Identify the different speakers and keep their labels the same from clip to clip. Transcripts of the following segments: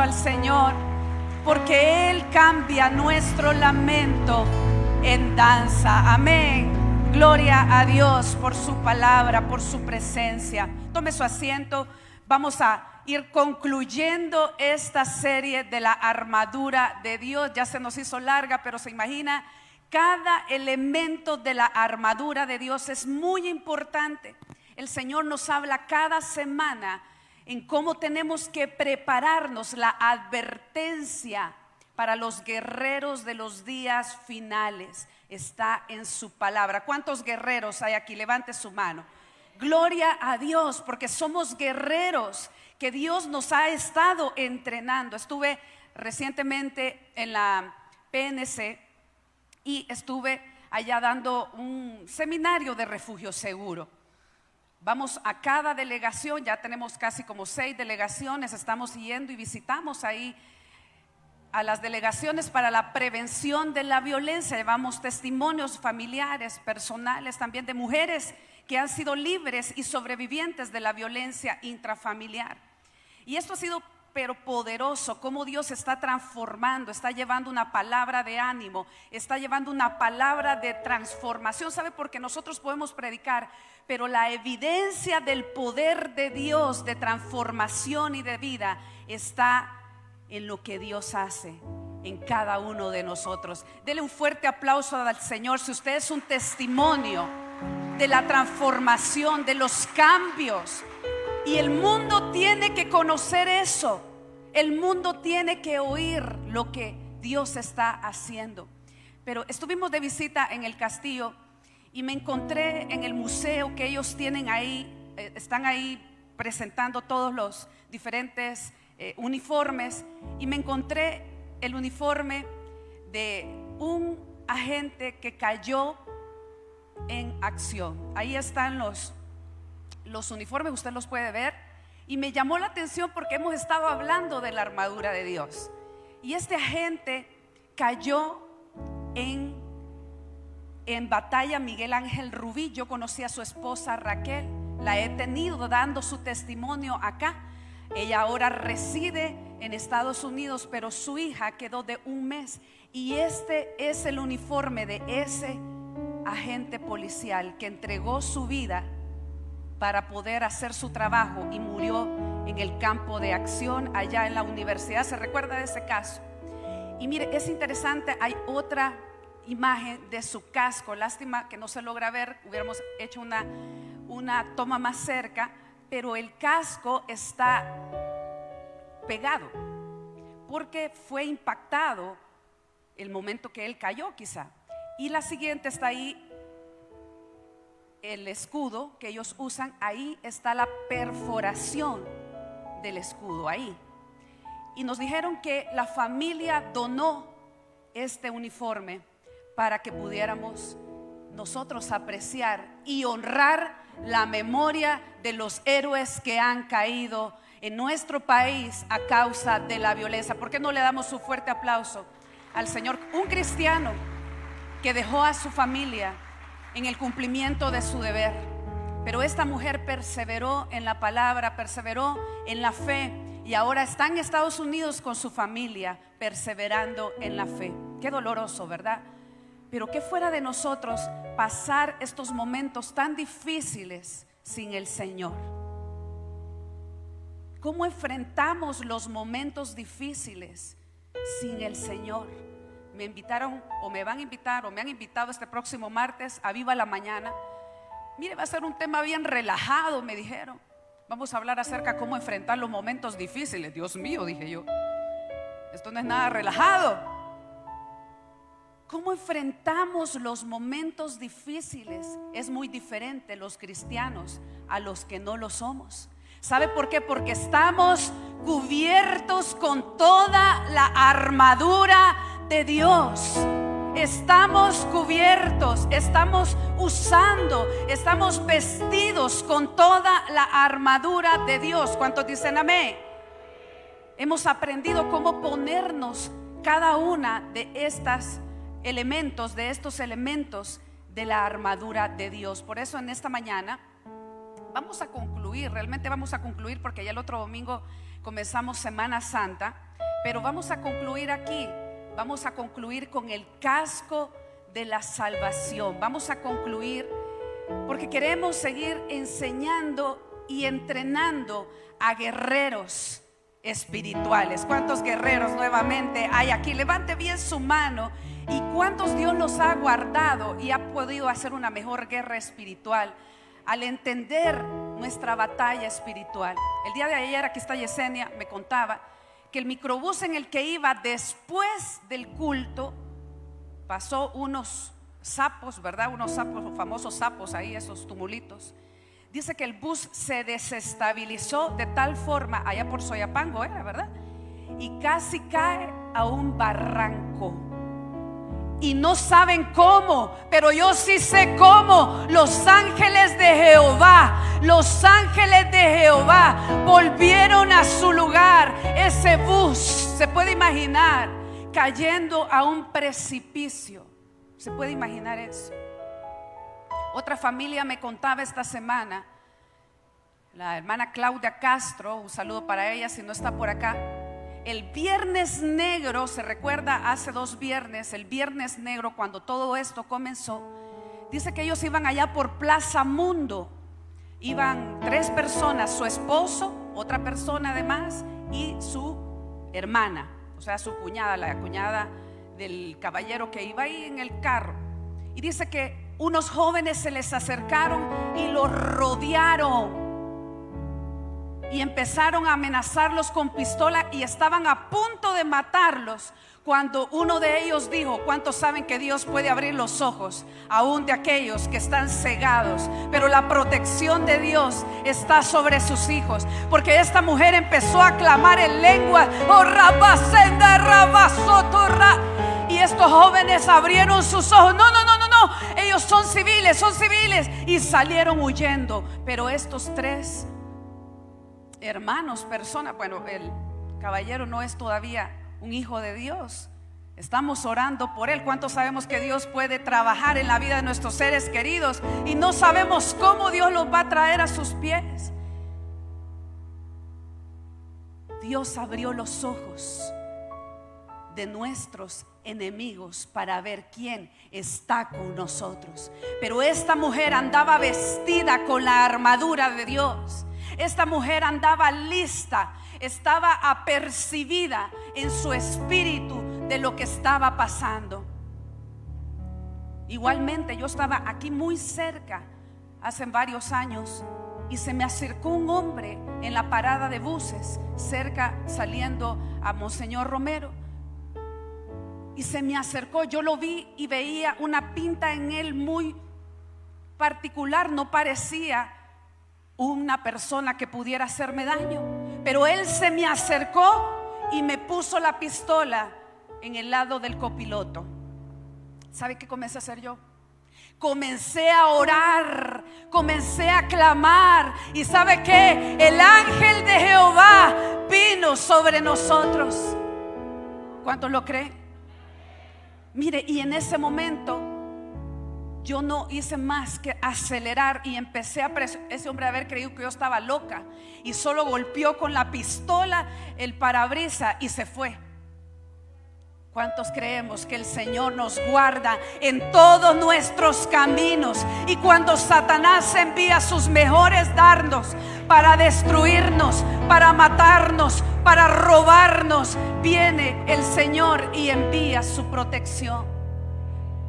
Speaker 1: al Señor, porque Él cambia nuestro lamento en danza. Amén. Gloria a Dios por su palabra, por su presencia. Tome su asiento. Vamos a ir concluyendo esta serie de la armadura de Dios. Ya se nos hizo larga, pero se imagina, cada elemento de la armadura de Dios es muy importante. El Señor nos habla cada semana en cómo tenemos que prepararnos, la advertencia para los guerreros de los días finales está en su palabra. ¿Cuántos guerreros hay aquí? Levante su mano. Gloria a Dios, porque somos guerreros que Dios nos ha estado entrenando. Estuve recientemente en la PNC y estuve allá dando un seminario de refugio seguro. Vamos a cada delegación, ya tenemos casi como 6 delegaciones, estamos yendo y visitamos ahí a las delegaciones para la prevención de la violencia. Llevamos testimonios familiares, personales, también de mujeres que han sido libres y sobrevivientes de la violencia intrafamiliar. Y esto ha sido pero poderoso, cómo Dios está transformando, está llevando una palabra de ánimo, está llevando una palabra de transformación. ¿Sabe? Porque nosotros podemos predicar, pero la evidencia del poder de Dios, de transformación y de vida, está en lo que Dios hace en cada uno de nosotros. Dele un fuerte aplauso al Señor si usted es un testimonio de la transformación, de los cambios. Y el mundo tiene que conocer eso. El mundo tiene que oír lo que Dios está haciendo. Pero estuvimos de visita en el castillo y me encontré en el museo que ellos tienen ahí. Están ahí presentando todos los diferentes uniformes, y me encontré el uniforme de un agente que cayó en acción. Ahí están los uniformes, usted los puede ver, y me llamó la atención porque hemos estado hablando de la armadura de Dios. Y este agente cayó en batalla Miguel Ángel Rubí. Yo conocí a su esposa Raquel, la he tenido dando su testimonio acá. Ella ahora reside en Estados Unidos, pero su hija quedó de 1 mes. Y este es el uniforme de ese agente policial que entregó su vida para poder hacer su trabajo y murió en el campo de acción allá en la universidad. ¿Se recuerda de ese caso? Y mire, es interesante, hay otra imagen de su casco. Lástima que no se logra ver, hubiéramos hecho una toma más cerca, pero el casco está pegado porque fue impactado el momento que él cayó, quizá. Y la siguiente está ahí, el escudo que ellos usan. Ahí está la perforación del escudo ahí. Y nos dijeron que la familia donó este uniforme para que pudiéramos nosotros apreciar y honrar la memoria de los héroes que han caído en nuestro país a causa de la violencia. ¿Por qué no le damos un fuerte aplauso al Señor? Un cristiano que dejó a su familia en el cumplimiento de su deber, pero esta mujer perseveró en la palabra, perseveró en la fe, y ahora está en Estados Unidos con su familia, perseverando en la fe. Qué doloroso, ¿verdad? Pero qué fuera de nosotros pasar estos momentos tan difíciles sin el Señor. ¿Cómo enfrentamos los momentos difíciles sin el Señor? Me invitaron, o me van a invitar, o me han invitado este próximo martes a Viva la Mañana. Mire, va a ser un tema bien relajado, me dijeron. Vamos a hablar acerca de cómo enfrentar los momentos difíciles. Dios mío, dije yo, esto no es nada relajado. ¿Cómo enfrentamos los momentos difíciles? Es muy diferente los cristianos a los que no lo somos. ¿Sabe por qué? Porque estamos cubiertos con toda la armadura de Dios. Estamos cubiertos, estamos usando, estamos vestidos con toda la armadura de Dios. ¿Cuántos dicen amén? Hemos aprendido cómo ponernos cada una de estos elementos de la armadura de Dios. Por eso en esta mañana vamos a concluir, realmente vamos a concluir, porque ya el otro domingo comenzamos Semana Santa. Pero vamos a concluir aquí. Vamos a concluir con el casco de la salvación. Vamos a concluir porque queremos seguir enseñando y entrenando a guerreros espirituales. ¿Cuántos guerreros nuevamente hay aquí? Levante bien su mano. ¿Y cuántos Dios los ha guardado y ha podido hacer una mejor guerra espiritual al entender nuestra batalla espiritual? El día de ayer, aquí está Yesenia, me contaba que el microbús en el que iba después del culto pasó unos sapos, ¿verdad? Unos sapos, los famosos sapos ahí, esos tumulitos. Dice que el bus se desestabilizó de tal forma, allá por Soyapango era, ¿verdad? Y casi cae a un barranco. Y no saben cómo, pero yo sí sé cómo. Los ángeles de Jehová, los ángeles de Jehová volvieron a su lugar. Ese bus, se puede imaginar, cayendo a un precipicio. ¿Se puede imaginar eso? Otra familia me contaba esta semana, la hermana Claudia Castro, un saludo para ella si no está por acá. El viernes negro, se recuerda hace 2 viernes, el viernes negro cuando todo esto comenzó, dice que ellos iban allá por Plaza Mundo. Iban 3 personas, su esposo, otra persona además y su hermana, o sea su cuñada, la cuñada del caballero que iba ahí en el carro. Y dice que unos jóvenes se les acercaron y los rodearon y empezaron a amenazarlos con pistola y estaban a punto de matarlos, cuando uno de ellos dijo: ¿cuántos saben que Dios puede abrir los ojos aún de aquellos que están cegados? Pero la protección de Dios está sobre sus hijos, porque esta mujer empezó a clamar en lengua, oh rabasenda rabasotorra, y estos jóvenes abrieron sus ojos. No, ellos son civiles, y salieron huyendo. Pero estos 3 hermanos, personas, bueno, el caballero no es todavía un hijo de Dios. Estamos orando por él. ¿Cuántos sabemos que Dios puede trabajar en la vida de nuestros seres queridos? Y no sabemos cómo Dios los va a traer a sus pies. Dios abrió los ojos de nuestros enemigos para ver quién está con nosotros. Pero esta mujer andaba vestida con la armadura de Dios. Esta mujer andaba lista, estaba apercibida en su espíritu de lo que estaba pasando. Igualmente yo estaba aquí muy cerca hace varios años y se me acercó un hombre en la parada de buses cerca, saliendo a Monseñor Romero, y se me acercó. Yo lo vi y veía una pinta en él muy particular. No parecía una persona que pudiera hacerme daño, pero él se me acercó y me puso la pistola en el lado del copiloto. ¿Sabe qué comencé a hacer yo? Comencé a orar, comencé a clamar. ¿Y sabe qué? El ángel de Jehová vino sobre nosotros. ¿Cuántos lo creen? Mire, y en ese momento yo no hice más que acelerar y empecé a presionar. Ese hombre haber creído que yo estaba loca y solo golpeó con la pistola el parabrisas y se fue. ¿Cuántos creemos que el Señor nos guarda en todos nuestros caminos? Y cuando Satanás envía sus mejores dardos para destruirnos, para matarnos, para robarnos, viene el Señor y envía su protección.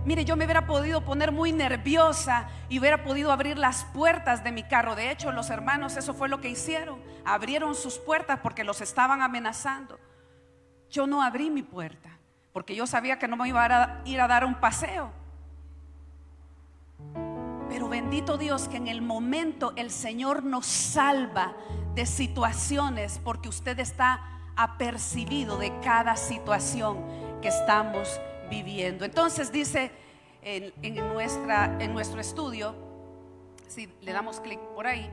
Speaker 1: Mire, yo me hubiera podido poner muy nerviosa y hubiera podido abrir las puertas de mi carro. De hecho, los hermanos eso fue lo que hicieron. Abrieron sus puertas porque los estaban amenazando. Yo no abrí mi puerta porque yo sabía que no me iba a ir a dar un paseo. Pero bendito Dios que en el momento el Señor nos salva de situaciones, porque usted está apercibido de cada situación que estamos viviendo. Entonces dice en nuestro estudio, si le damos clic por ahí,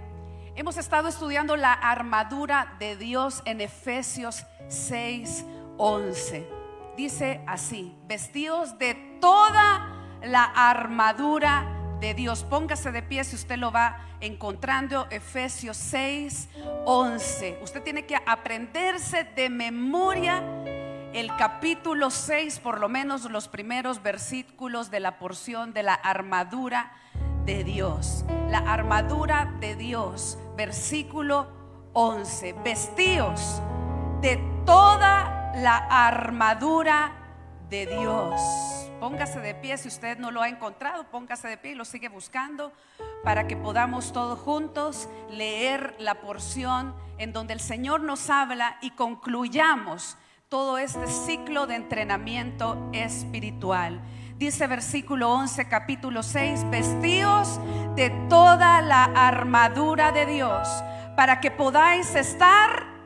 Speaker 1: hemos estado estudiando la armadura de Dios en Efesios 6:11. Dice así: vestidos de toda la armadura de Dios. Póngase de pie si usted lo va encontrando. Efesios 6:11. Usted tiene que aprenderse de memoria el capítulo 6, por lo menos los primeros versículos de la porción de la armadura de Dios. La armadura de Dios, versículo 11. Vestíos de toda la armadura de Dios. Póngase de pie si usted no lo ha encontrado, póngase de pie y lo sigue buscando para que podamos todos juntos leer la porción en donde el Señor nos habla y concluyamos todo este ciclo de entrenamiento espiritual. Dice versículo 11, capítulo 6: vestíos de toda la armadura de Dios para que podáis estar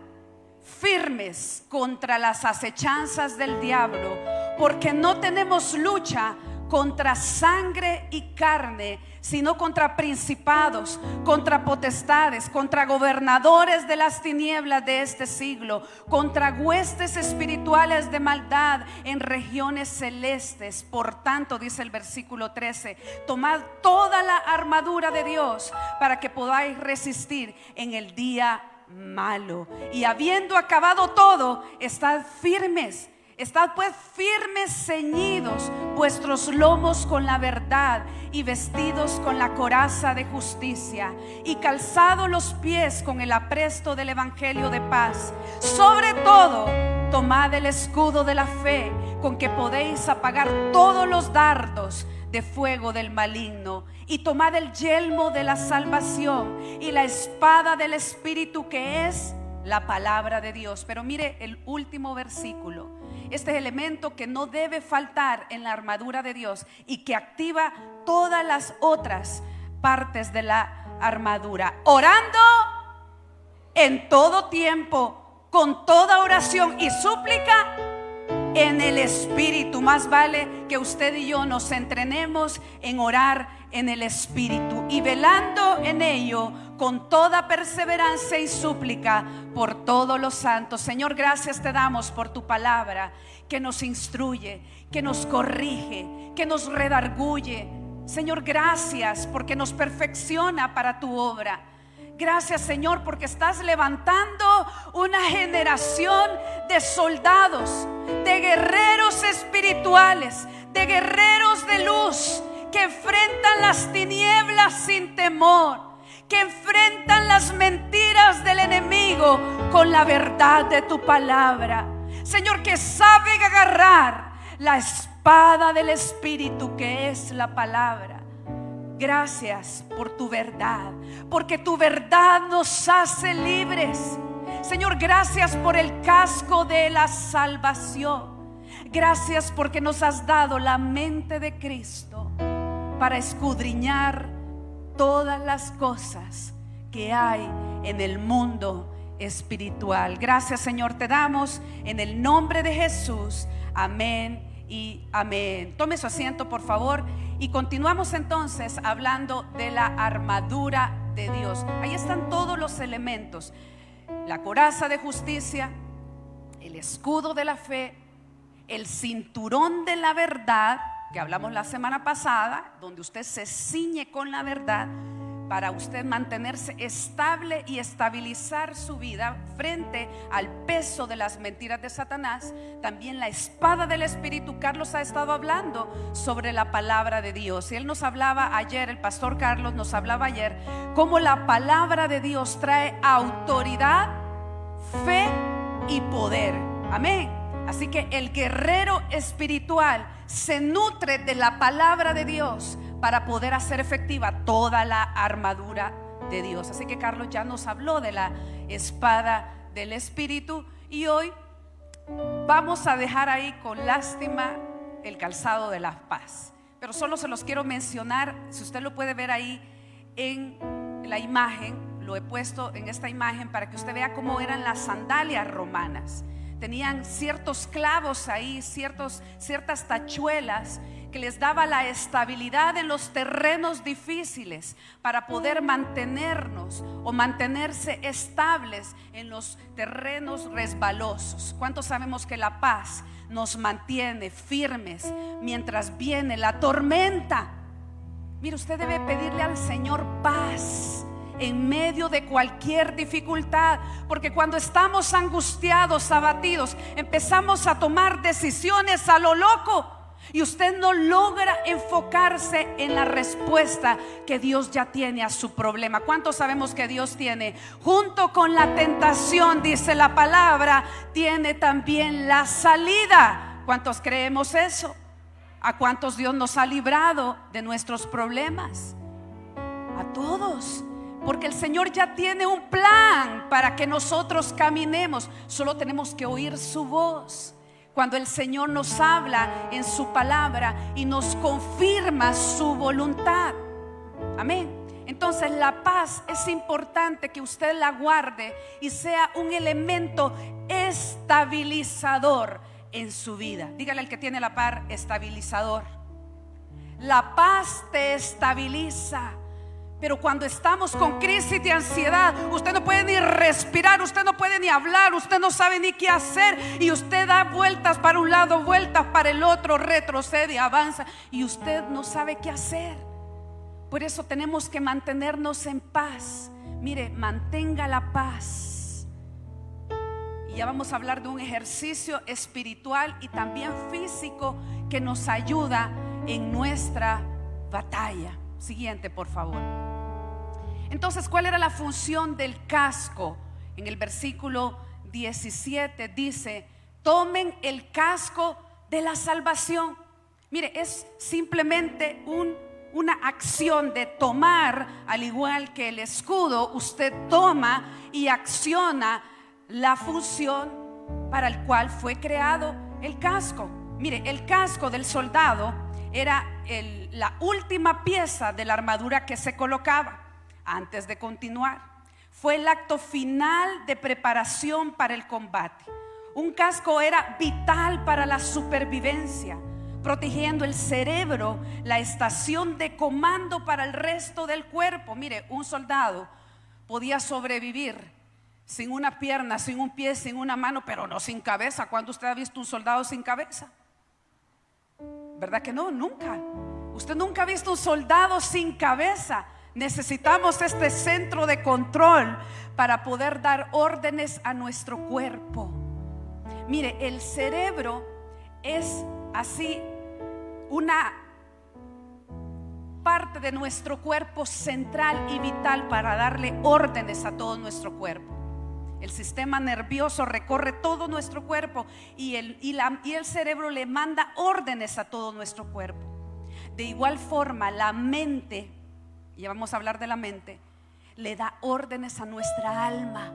Speaker 1: firmes contra las acechanzas del diablo, porque no tenemos lucha contra sangre y carne, sino contra principados, contra potestades, contra gobernadores de las tinieblas de este siglo, contra huestes espirituales de maldad en regiones celestes. Por tanto, dice el versículo 13, tomad toda la armadura de Dios para que podáis resistir en el día malo, y habiendo acabado todo, estad firmes. Estad pues firmes, ceñidos vuestros lomos con la verdad y vestidos con la coraza de justicia, y calzados los pies con el apresto del evangelio de paz. Sobre todo, tomad el escudo de la fe, con que podéis apagar todos los dardos de fuego del maligno, y tomad el yelmo de la salvación y la espada del Espíritu, que es la palabra de Dios. Pero mire el último versículo, este elemento que no debe faltar en la armadura de Dios y que activa todas las otras partes de la armadura: orando en todo tiempo, con toda oración y súplica en el Espíritu. Más vale que usted y yo nos entrenemos en orar en el Espíritu, y velando en ello con toda perseverancia y súplica por todos los santos. Señor, gracias te damos por tu palabra, que nos instruye, que nos corrige, que nos redarguye. Señor, gracias porque nos perfecciona para tu obra. Gracias, Señor, porque estás levantando una generación de soldados, de guerreros espirituales, de guerreros de luz, que enfrentan las tinieblas sin temor, que enfrentan las mentiras del enemigo con la verdad de tu palabra. Señor, que saben agarrar la espada del Espíritu, que es la palabra. Gracias por tu verdad, porque tu verdad nos hace libres. Señor, gracias por el casco de la salvación. Gracias porque nos has dado la mente de Cristo para escudriñar todas las cosas que hay en el mundo espiritual. Gracias, Señor, te damos en el nombre de Jesús. Amén y amén. Tome su asiento, por favor, y continuamos entonces hablando de la armadura de Dios. Ahí están todos los elementos: la coraza de justicia, el escudo de la fe, el cinturón de la verdad, que hablamos la semana pasada, donde usted se ciñe con la verdad para usted mantenerse estable y estabilizar su vida frente al peso de las mentiras de Satanás. También la espada del Espíritu. Carlos ha estado hablando sobre la palabra de Dios, y él nos hablaba ayer, el pastor Carlos nos hablaba ayer, cómo la palabra de Dios trae autoridad, fe y poder. Amén. Así que el guerrero espiritual se nutre de la palabra de Dios para poder hacer efectiva toda la armadura de Dios. Así que Carlos ya nos habló de la espada del Espíritu, y hoy vamos a dejar ahí con lástima el calzado de la paz. Pero solo se los quiero mencionar, si usted lo puede ver ahí en la imagen, lo he puesto en esta imagen para que usted vea cómo eran las sandalias romanas. Tenían ciertos clavos ahí, ciertas tachuelas que les daba la estabilidad en los terrenos difíciles para poder mantenernos o mantenerse estables en los terrenos resbalosos. ¿Cuántos sabemos que la paz nos mantiene firmes mientras viene la tormenta? Mire, usted debe pedirle al Señor paz en medio de cualquier dificultad, porque cuando estamos angustiados, abatidos, empezamos a tomar decisiones a lo loco y usted no logra enfocarse en la respuesta que Dios ya tiene a su problema. ¿Cuántos sabemos que Dios tiene, junto con la tentación, dice la palabra, tiene también la salida? ¿Cuántos creemos eso? ¿A cuántos Dios nos ha librado de nuestros problemas? A todos. Porque el Señor ya tiene un plan para que nosotros caminemos. Solo tenemos que oír su voz. Cuando el Señor nos habla en su palabra y nos confirma su voluntad. Amén. Entonces la paz es importante que usted la guarde y sea un elemento estabilizador en su vida. Dígale al que tiene la par, estabilizador. La paz te estabiliza. Pero cuando estamos con crisis de ansiedad, usted no puede ni respirar, usted no puede ni hablar, usted no sabe ni qué hacer, y usted da vueltas para un lado, vueltas para el otro, retrocede, avanza, y usted no sabe qué hacer. Por eso tenemos que mantenernos en paz. Mire, mantenga la paz. Y ya vamos a hablar de un ejercicio espiritual y también físico que nos ayuda en nuestra batalla. Siguiente, por favor. Entonces, ¿cuál era la función del casco? En el versículo 17 dice: tomen el casco de la salvación. Mire, es simplemente una acción de tomar. Al igual que el escudo, usted toma y acciona la función para el cual fue creado el casco. Mire, el casco del soldado era la última pieza de la armadura que se colocaba antes de continuar. Fue el acto final de preparación para el combate. Un casco era vital para la supervivencia, protegiendo el cerebro, la estación de comando para el resto del cuerpo. Mire, un soldado podía sobrevivir sin una pierna, sin un pie, sin una mano, pero no sin cabeza. ¿Cuándo usted ha visto un soldado sin cabeza? ¿Verdad que no? Nunca. Usted nunca ha visto un soldado sin cabeza. Necesitamos este centro de control para poder dar órdenes a nuestro cuerpo. Mire, el cerebro es así una parte de nuestro cuerpo central y vital para darle órdenes a todo nuestro cuerpo. El sistema nervioso recorre todo nuestro cuerpo y el cerebro le manda órdenes a todo nuestro cuerpo. De igual forma, la mente, ya vamos a hablar de la mente, le da órdenes a nuestra alma.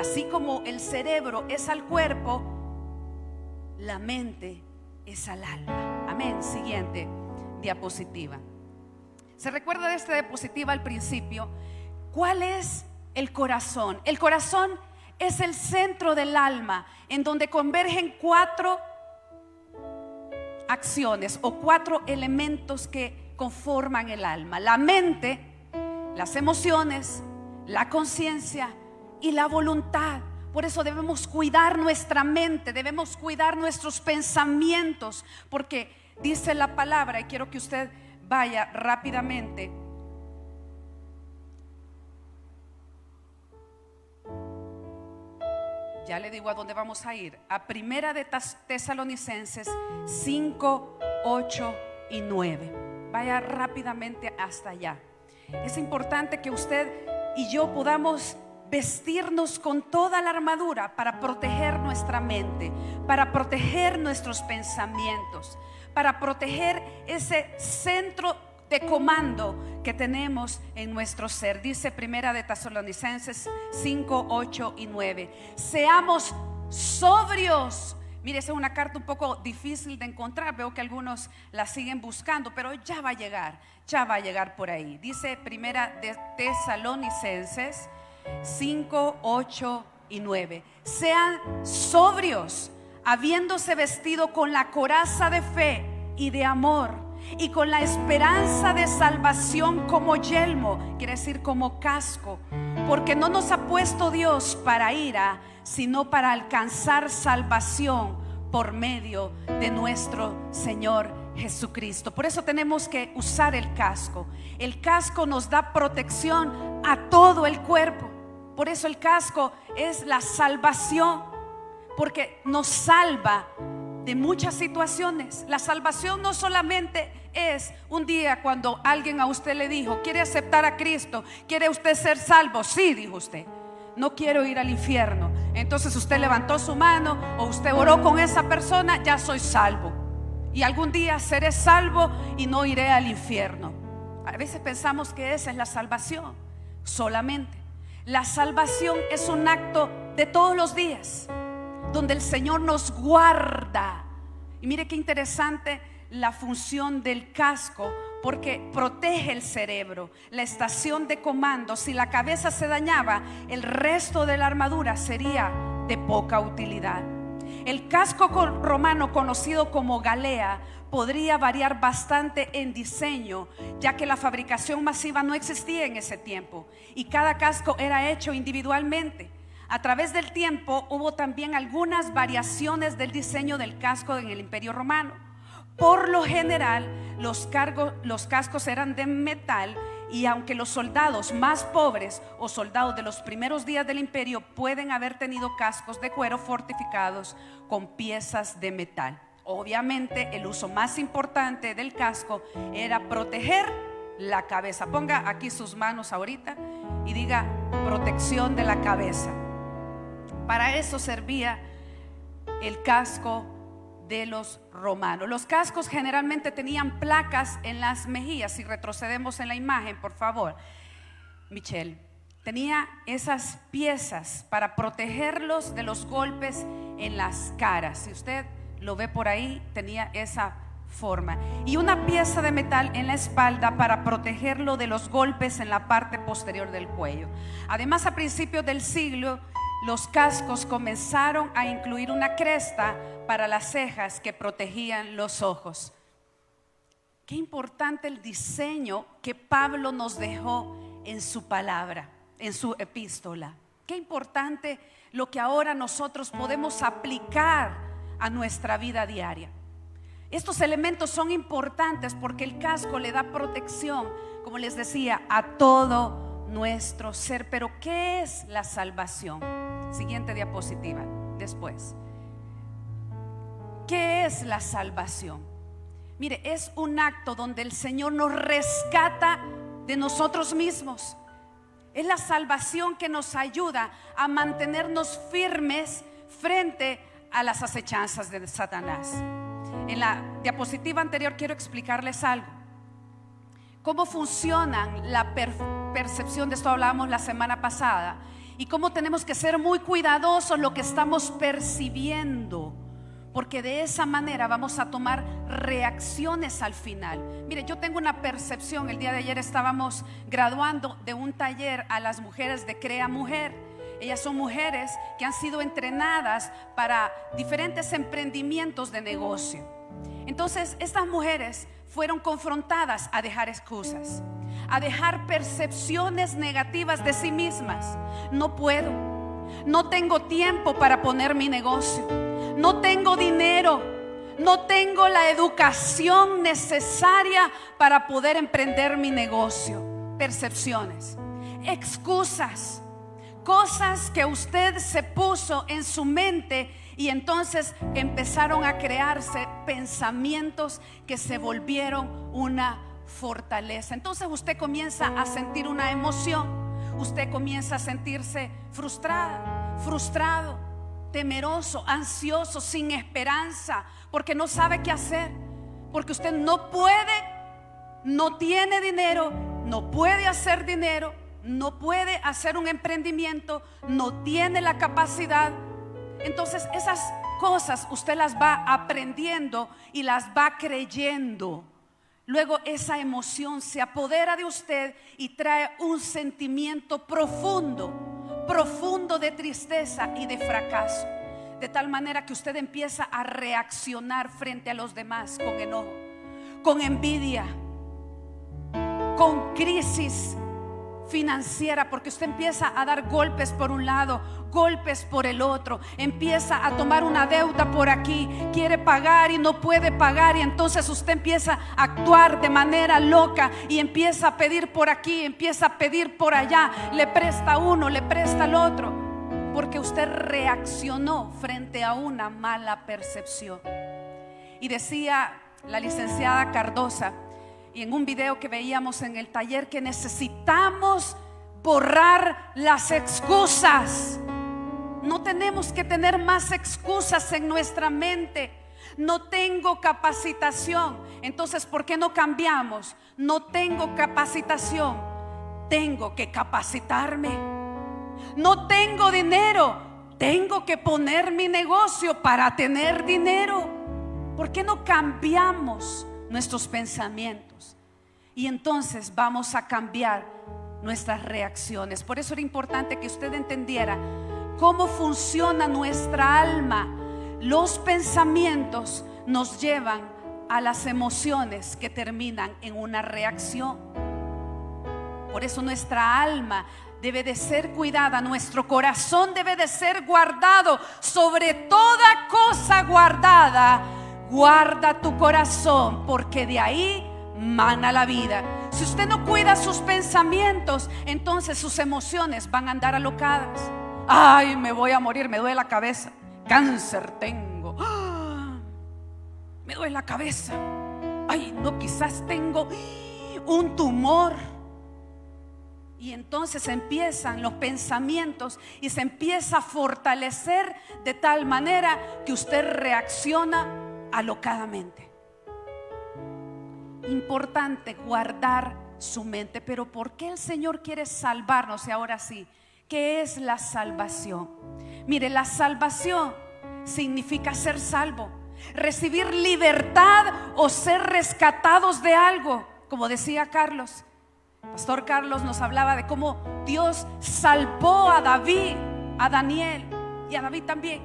Speaker 1: Así como el cerebro es al cuerpo, la mente es al alma. Amén. Siguiente diapositiva. ¿Se recuerda de esta diapositiva al principio? ¿Cuál es el corazón? El corazón es el centro del alma, en donde convergen 4 acciones o 4 elementos que conforman el alma: la mente, las emociones, la conciencia y la voluntad. Por eso debemos cuidar nuestra mente, debemos cuidar nuestros pensamientos, porque dice la palabra, y quiero que usted vaya rápidamente ya le digo a dónde vamos a ir, a Primera de Tesalonicenses 5, 8 y 9. Vaya rápidamente hasta allá. Es importante que usted y yo podamos vestirnos con toda la armadura para proteger nuestra mente, para proteger nuestros pensamientos, para proteger ese centro de comando que tenemos en nuestro ser. Dice Primera de Tesalonicenses 5, 8 y 9: seamos sobrios. Mire, esa es una carta un poco difícil de encontrar. Veo que algunos la siguen buscando, pero ya va a llegar por ahí. Dice Primera de Tesalonicenses 5, 8 y 9: sean sobrios, habiéndose vestido con la coraza de fe y de amor, y con la esperanza de salvación como yelmo, quiere decir como casco, porque no nos ha puesto Dios para ira, sino para alcanzar salvación por medio de nuestro Señor Jesucristo. Por eso tenemos que usar el casco. El casco nos da protección a todo el cuerpo. Por eso el casco es la salvación, porque nos salva de muchas situaciones. La salvación no solamente es un día cuando alguien a usted le dijo: ¿quiere aceptar a Cristo? ¿Quiere usted ser salvo? Sí, dijo usted. No quiero ir al infierno. Entonces usted levantó su mano o usted oró con esa persona: ya soy salvo, y algún día seré salvo y no iré al infierno. A veces pensamos que esa es la salvación solamente. La salvación es un acto de todos los días, donde el Señor nos guarda. Y mire qué interesante la función del casco, porque protege el cerebro, la estación de comando. Si la cabeza se dañaba, el resto de la armadura sería de poca utilidad. El casco romano, conocido como galea, podría variar bastante en diseño, ya que la fabricación masiva no existía en ese tiempo y cada casco era hecho individualmente. A través del tiempo hubo también algunas variaciones del diseño del casco en el Imperio Romano. Por lo general, los cascos eran de metal, y aunque los soldados más pobres o soldados de los primeros días del imperio pueden haber tenido cascos de cuero fortificados con piezas de metal. Obviamente el uso más importante del casco era proteger la cabeza. Ponga aquí sus manos ahorita y diga: protección de la cabeza. Para eso servía el casco de los romanos. Los cascos generalmente tenían placas en las mejillas. Si retrocedemos en la imagen, por favor, Michelle, tenía esas piezas para protegerlos de los golpes en las caras. Si usted lo ve por ahí, tenía esa forma, y una pieza de metal en la espalda para protegerlo de los golpes en la parte posterior del cuello. Además, a principios del siglo, los cascos comenzaron a incluir una cresta para las cejas que protegían los ojos. Qué importante el diseño que Pablo nos dejó en su palabra, en su epístola. Qué importante lo que ahora nosotros podemos aplicar a nuestra vida diaria. Estos elementos son importantes porque el casco le da protección, como les decía, a todo nuestro ser. Pero ¿qué es la salvación? Siguiente diapositiva, después. ¿Qué es la salvación? Mire, es un acto donde el Señor nos rescata de nosotros mismos. Es la salvación que nos ayuda a mantenernos firmes frente a las acechanzas de Satanás. En la diapositiva anterior quiero explicarles algo. Cómo funciona la percepción. De esto hablábamos la semana pasada. Y cómo tenemos que ser muy cuidadosos lo que estamos percibiendo, porque de esa manera vamos a tomar reacciones al final. Mire, yo tengo una percepción. El día de ayer estábamos graduando de un taller a las mujeres de Crea Mujer. Ellas son mujeres que han sido entrenadas para diferentes emprendimientos de negocio. Entonces, estas mujeres fueron confrontadas a dejar excusas, a dejar percepciones negativas de sí mismas. No puedo, no tengo tiempo para poner mi negocio, no tengo dinero, no tengo la educación necesaria para poder emprender mi negocio. Percepciones, excusas, cosas que usted se puso en su mente, y entonces empezaron a crearse pensamientos que se volvieron una fortaleza. Entonces usted comienza a sentir una emoción, usted comienza a sentirse frustrado, temeroso, ansioso, sin esperanza, porque no sabe qué hacer, porque usted no puede, no tiene dinero, no puede hacer dinero, no puede hacer un emprendimiento, no tiene la capacidad. Entonces esas cosas usted las va aprendiendo y las va creyendo. Luego esa emoción se apodera de usted y trae un sentimiento profundo de tristeza y de fracaso, de tal manera que usted empieza a reaccionar frente a los demás con enojo, con envidia, con crisis financiera, porque usted empieza a dar golpes por un lado, golpes por el otro, empieza a tomar una deuda por aquí, quiere pagar y no puede pagar, y entonces usted empieza a actuar de manera loca y empieza a pedir por aquí, empieza a pedir por allá, le presta a uno, le presta al otro, porque usted reaccionó frente a una mala percepción. Y decía la licenciada Cardosa, y en un video que veíamos en el taller, que necesitamos borrar las excusas. No tenemos que tener más excusas en nuestra mente. No tengo capacitación, entonces ¿por qué no cambiamos? No tengo capacitación, tengo que capacitarme. No tengo dinero, tengo que poner mi negocio para tener dinero. ¿Por qué no cambiamos nuestros pensamientos? Y entonces vamos a cambiar nuestras reacciones. Por eso era importante que usted entendiera cómo funciona nuestra alma. Los pensamientos nos llevan a las emociones que terminan en una reacción. Por eso nuestra alma debe de ser cuidada, nuestro corazón debe de ser guardado. Sobre toda cosa guardada, guarda tu corazón, porque de ahí mana la vida. Si usted no cuida sus pensamientos, entonces sus emociones van a andar alocadas. Ay, me voy a morir, me duele la cabeza, cáncer tengo, me duele la cabeza. Ay, no, quizás tengo un tumor. Y entonces empiezan los pensamientos y se empieza a fortalecer de tal manera que usted reacciona alocadamente. Importante guardar su mente. Pero ¿por qué el Señor quiere salvarnos? Y ahora sí, ¿qué es la salvación? Mire, la salvación significa ser salvo, recibir libertad o ser rescatados de algo. Como decía Carlos, Pastor Carlos nos hablaba de cómo Dios salvó a David, a Daniel y a David también.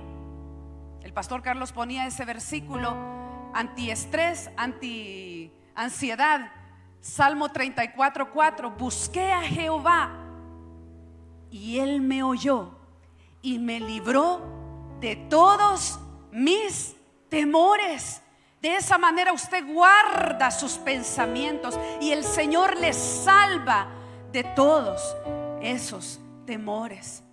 Speaker 1: El Pastor Carlos ponía ese versículo antiestrés, ansiedad, Salmo 34:4. Busqué a Jehová y Él me oyó y me libró de todos mis temores. De esa manera usted guarda sus pensamientos y el Señor le salva de todos esos temores.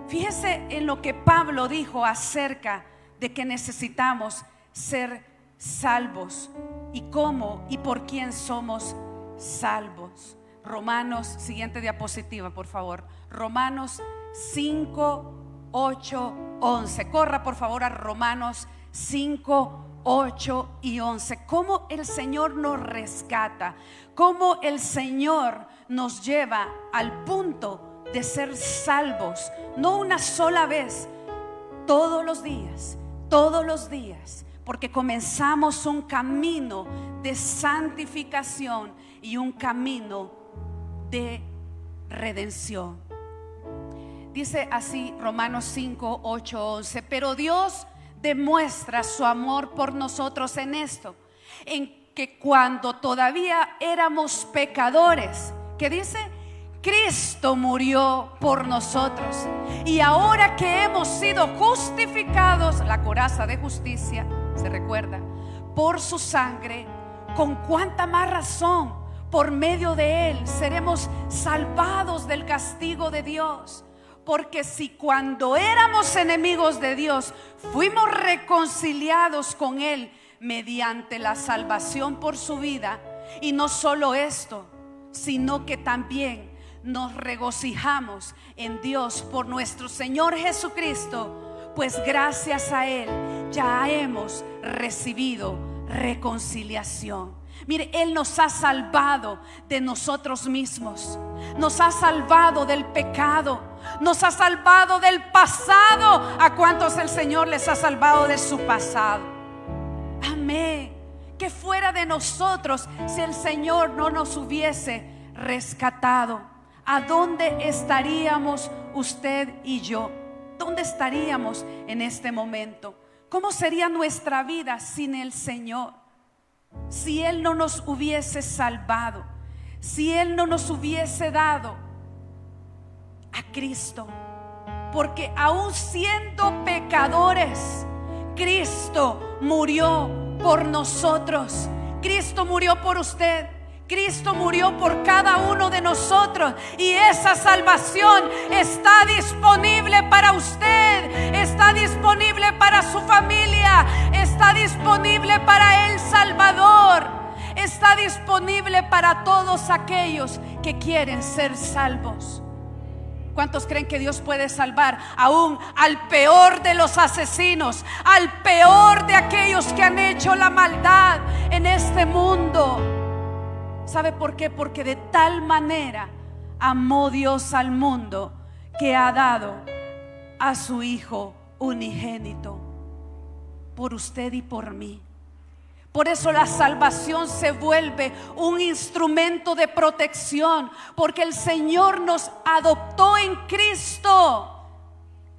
Speaker 1: Fíjese en lo que Pablo dijo acerca de que necesitamos ser salvos y cómo y por quién somos salvos. Romanos, siguiente diapositiva por favor. Romanos 5, 8, 11. Corra por favor a Romanos 5, 8 y 11. Cómo el Señor nos rescata, cómo el Señor nos lleva al punto de ser salvos, no una sola vez, todos los días, porque comenzamos un camino de santificación y un camino de redención. Dice así Romanos 5, 8, 11. Pero Dios demuestra su amor por nosotros en esto, en que cuando todavía éramos pecadores, ¿qué dice? Cristo murió por nosotros. Y ahora que hemos sido justificados, la coraza de justicia, se recuerda, por su sangre, con cuánta más razón por medio de Él seremos salvados del castigo de Dios. Porque si cuando éramos enemigos de Dios fuimos reconciliados con Él mediante la salvación por su vida, y no solo esto, sino que también nos regocijamos en Dios por nuestro Señor Jesucristo, pues gracias a Él ya hemos recibido reconciliación. Mire, Él nos ha salvado de nosotros mismos, nos ha salvado del pecado, nos ha salvado del pasado. ¿A cuántos el Señor les ha salvado de su pasado? Amén. Que fuera de nosotros si el Señor no nos hubiese rescatado. ¿A dónde estaríamos usted y yo? ¿Dónde estaríamos en este momento? ¿Cómo sería nuestra vida sin el Señor? Si Él no nos hubiese salvado, si Él no nos hubiese dado a Cristo. Porque aún siendo pecadores, Cristo murió por nosotros. Cristo murió por usted. Cristo murió por cada uno de nosotros. Y esa salvación está disponible para usted. Está disponible para su familia. Está disponible para el Salvador. Está disponible para todos aquellos que quieren ser salvos. ¿Cuántos creen que Dios puede salvar aún al peor de los asesinos, al peor de aquellos que han hecho la maldad en este mundo? ¿Sabe por qué? Porque de tal manera amó Dios al mundo que ha dado a su Hijo unigénito por usted y por mí. Por eso la salvación se vuelve un instrumento de protección, porque el Señor nos adoptó en Cristo.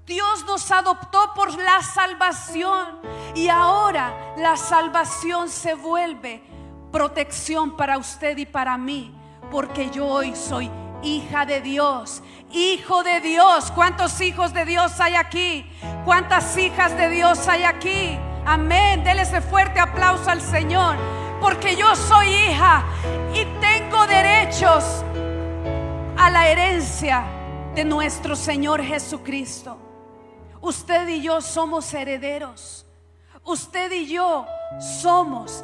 Speaker 1: Dios nos adoptó por la salvación, y ahora la salvación se vuelve protección para usted y para mí, porque yo hoy soy hija de Dios, hijo de Dios. ¿Cuántos hijos de Dios hay aquí? ¿Cuántas hijas de Dios hay aquí? Amén. Dele ese fuerte aplauso al Señor, porque yo soy hija y tengo derechos a la herencia de nuestro Señor Jesucristo. Usted y yo somos herederos. Usted y yo somos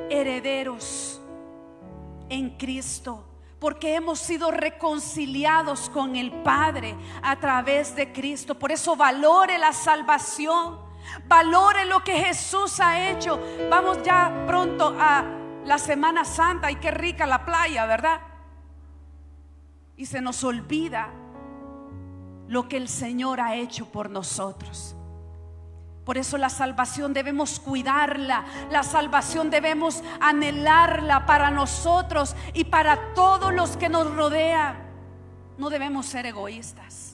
Speaker 1: herederos en Cristo, porque hemos sido reconciliados con el Padre a través de Cristo. Por eso valore la salvación. Valore lo que Jesús ha hecho. Vamos ya pronto a la Semana Santa, y qué rica la playa, ¿verdad? Y se nos olvida lo que el Señor ha hecho por nosotros. Por eso la salvación debemos cuidarla. La salvación debemos anhelarla para nosotros y para todos los que nos rodean. No debemos ser egoístas.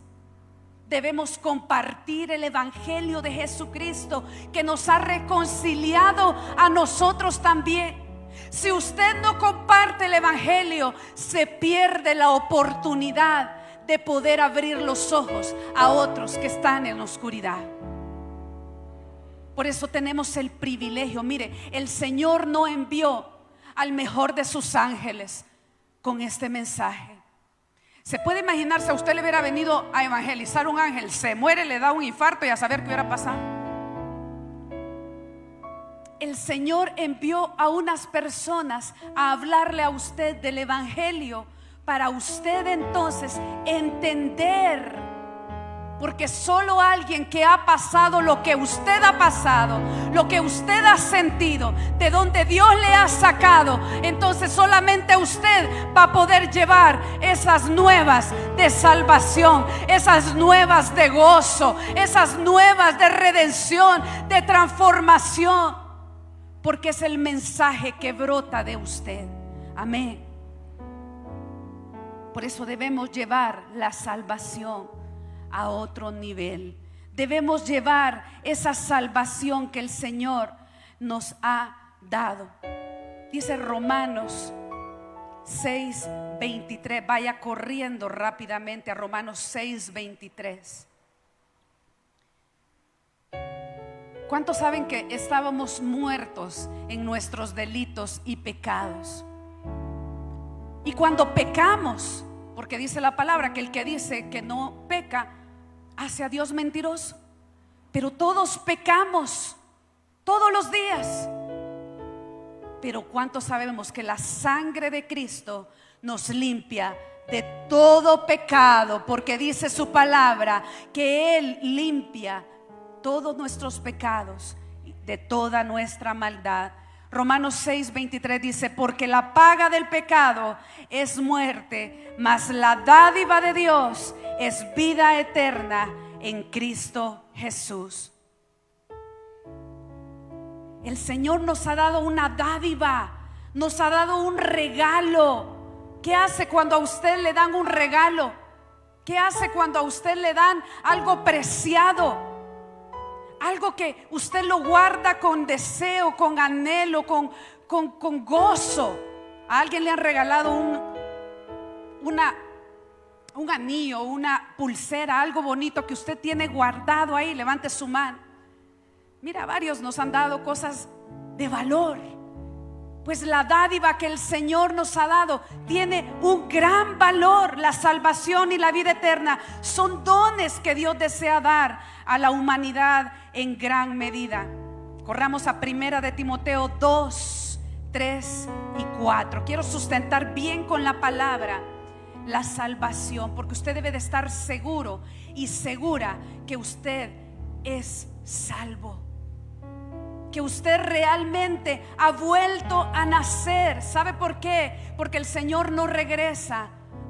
Speaker 1: Debemos compartir el evangelio de Jesucristo, que nos ha reconciliado a nosotros también. Si usted no comparte el evangelio, se pierde la oportunidad de poder abrir los ojos a otros que están en la oscuridad. Por eso tenemos el privilegio. Mire, el Señor no envió al mejor de sus ángeles con este mensaje. ¿Se puede imaginar si a usted le hubiera venido a evangelizar un ángel, se muere, le da un infarto y a saber qué hubiera pasado? El Señor envió a unas personas a hablarle a usted del evangelio, para usted entonces entender. Porque solo alguien que ha pasado lo que usted ha pasado, lo que usted ha sentido, de donde Dios le ha sacado, entonces solamente usted va a poder llevar esas nuevas de salvación, esas nuevas de gozo, esas nuevas de redención, de transformación, porque es el mensaje que brota de usted. Amén. Por eso debemos llevar la salvación a otro nivel. Debemos llevar esa salvación que el Señor nos ha dado. Dice Romanos 6:23. Vaya corriendo rápidamente a Romanos 6:23. ¿Cuántos saben que estábamos muertos en nuestros delitos y pecados? Y cuando pecamos, porque dice la palabra que el que dice que no peca hace a Dios mentiroso. Pero todos pecamos todos los días. Pero ¿cuántos sabemos que la sangre de Cristo nos limpia de todo pecado? Porque dice su palabra que Él limpia todos nuestros pecados, de toda nuestra maldad. Romanos 6:23 dice: porque la paga del pecado es muerte, mas la dádiva de Dios es vida eterna en Cristo Jesús. El Señor nos ha dado una dádiva, nos ha dado un regalo. ¿Qué hace cuando a usted le dan un regalo? ¿Qué hace cuando a usted le dan algo preciado? Algo que usted lo guarda con deseo, con anhelo, con gozo. A alguien le han regalado un anillo, una pulsera, algo bonito que usted tiene guardado ahí, levante su mano. Mira, varios nos han dado cosas de valor. Pues la dádiva que el Señor nos ha dado tiene un gran valor. La salvación y la vida eterna son dones que Dios desea dar a la humanidad en gran medida. Corramos a 1 de Timoteo 2, 3 y 4. Quiero sustentar bien con la palabra la salvación, porque usted debe de estar seguro y segura que usted es salvo, que usted realmente ha vuelto a nacer. ¿Sabe por qué? Porque el Señor no regresa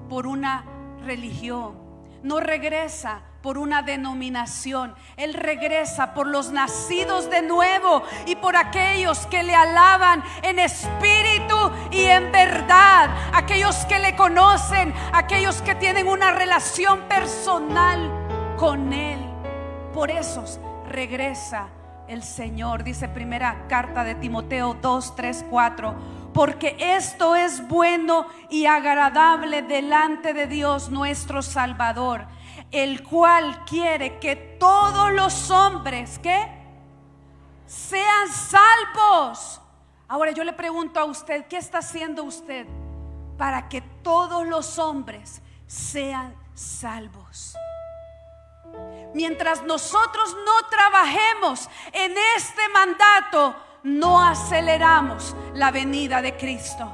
Speaker 1: por una religión, no regresa por una denominación. Él regresa por los nacidos de nuevo y por aquellos que le alaban en espíritu y en verdad, aquellos que le conocen, aquellos que tienen una relación personal con Él. Por esos regresa el Señor. Dice primera carta de Timoteo 2, 3, 4: porque esto es bueno y agradable delante de Dios nuestro Salvador, el cual quiere que todos los hombres ¿qué? Sean salvos. Ahora yo le pregunto a usted, ¿qué está haciendo usted para que todos los hombres sean salvos? Mientras nosotros no trabajemos en este mandato, no aceleramos la venida de Cristo.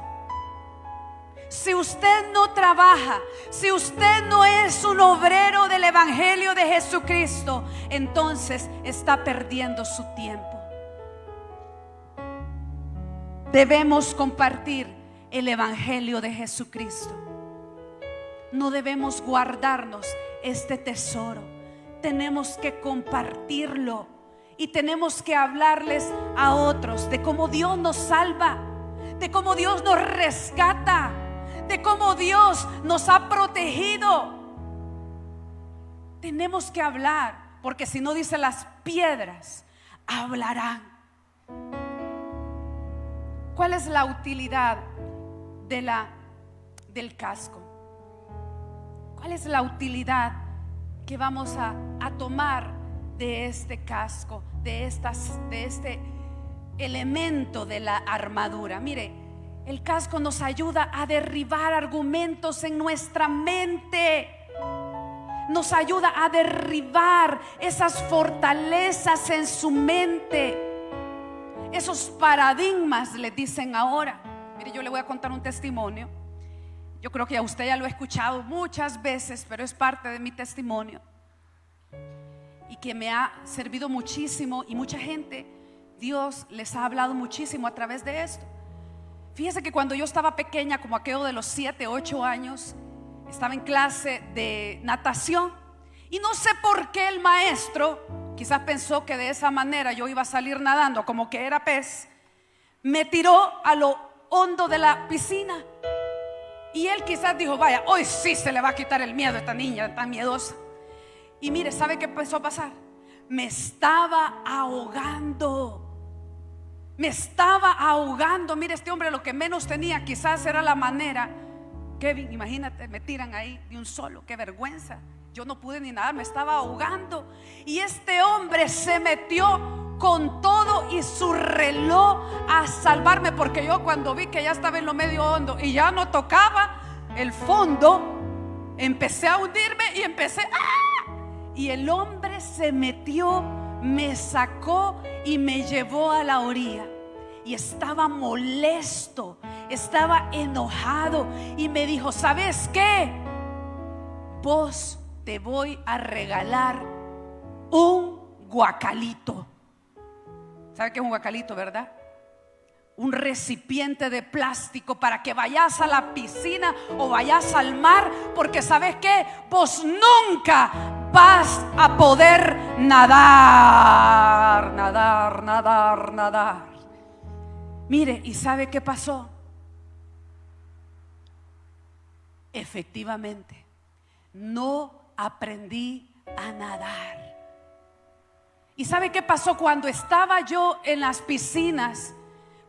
Speaker 1: Si usted no trabaja, si usted no es un obrero del Evangelio de Jesucristo, entonces está perdiendo su tiempo. Debemos compartir el Evangelio de Jesucristo. No debemos guardarnos este tesoro. Tenemos que compartirlo y tenemos que hablarles a otros de cómo Dios nos salva, de cómo Dios nos rescata, de cómo Dios nos ha protegido. Tenemos que hablar, porque si no, dice, las piedras hablarán. ¿Cuál es la utilidad del casco? ¿Cuál es la utilidad que vamos a tomar de este casco, de este elemento de la armadura? Mire, el casco nos ayuda a derribar argumentos en nuestra mente. Nos ayuda a derribar esas fortalezas en su mente, esos paradigmas, le dicen ahora. Mire, yo le voy a contar un testimonio. Yo creo que a usted ya lo ha escuchado muchas veces, pero es parte de mi testimonio y que me ha servido muchísimo, y mucha gente, Dios les ha hablado muchísimo a través de esto. Fíjese que cuando yo estaba pequeña, como aquello de los 7, 8 años, estaba en clase de natación y no sé por qué el maestro, quizás pensó que de esa manera yo iba a salir nadando como que era pez, me tiró a lo hondo de la piscina. Y él quizás dijo, vaya, hoy sí se le va a quitar el miedo a esta niña tan miedosa. Y mire, ¿sabe qué empezó a pasar? Me estaba ahogando. Me estaba ahogando. Mire, este hombre lo que menos tenía quizás era la manera. Kevin, imagínate, me tiran ahí de un solo. Qué vergüenza. Yo no pude ni nadar, me estaba ahogando. Y este hombre se metió con todo y su reloj a salvarme, porque yo cuando vi que ya estaba en lo medio hondo y ya no tocaba el fondo, empecé a hundirme y empecé y el hombre se metió, me sacó y me llevó a la orilla. Y estaba molesto, estaba enojado y me dijo, ¿sabes qué? Vos te voy a regalar un guacalito. ¿Sabe qué es un guacalito, verdad? Un recipiente de plástico para que vayas a la piscina o vayas al mar, porque ¿sabes qué? Vos nunca vas a poder nadar. Mire, ¿y sabe qué pasó? Efectivamente, no aprendí a nadar. ¿Y sabe qué pasó? Cuando estaba yo en las piscinas,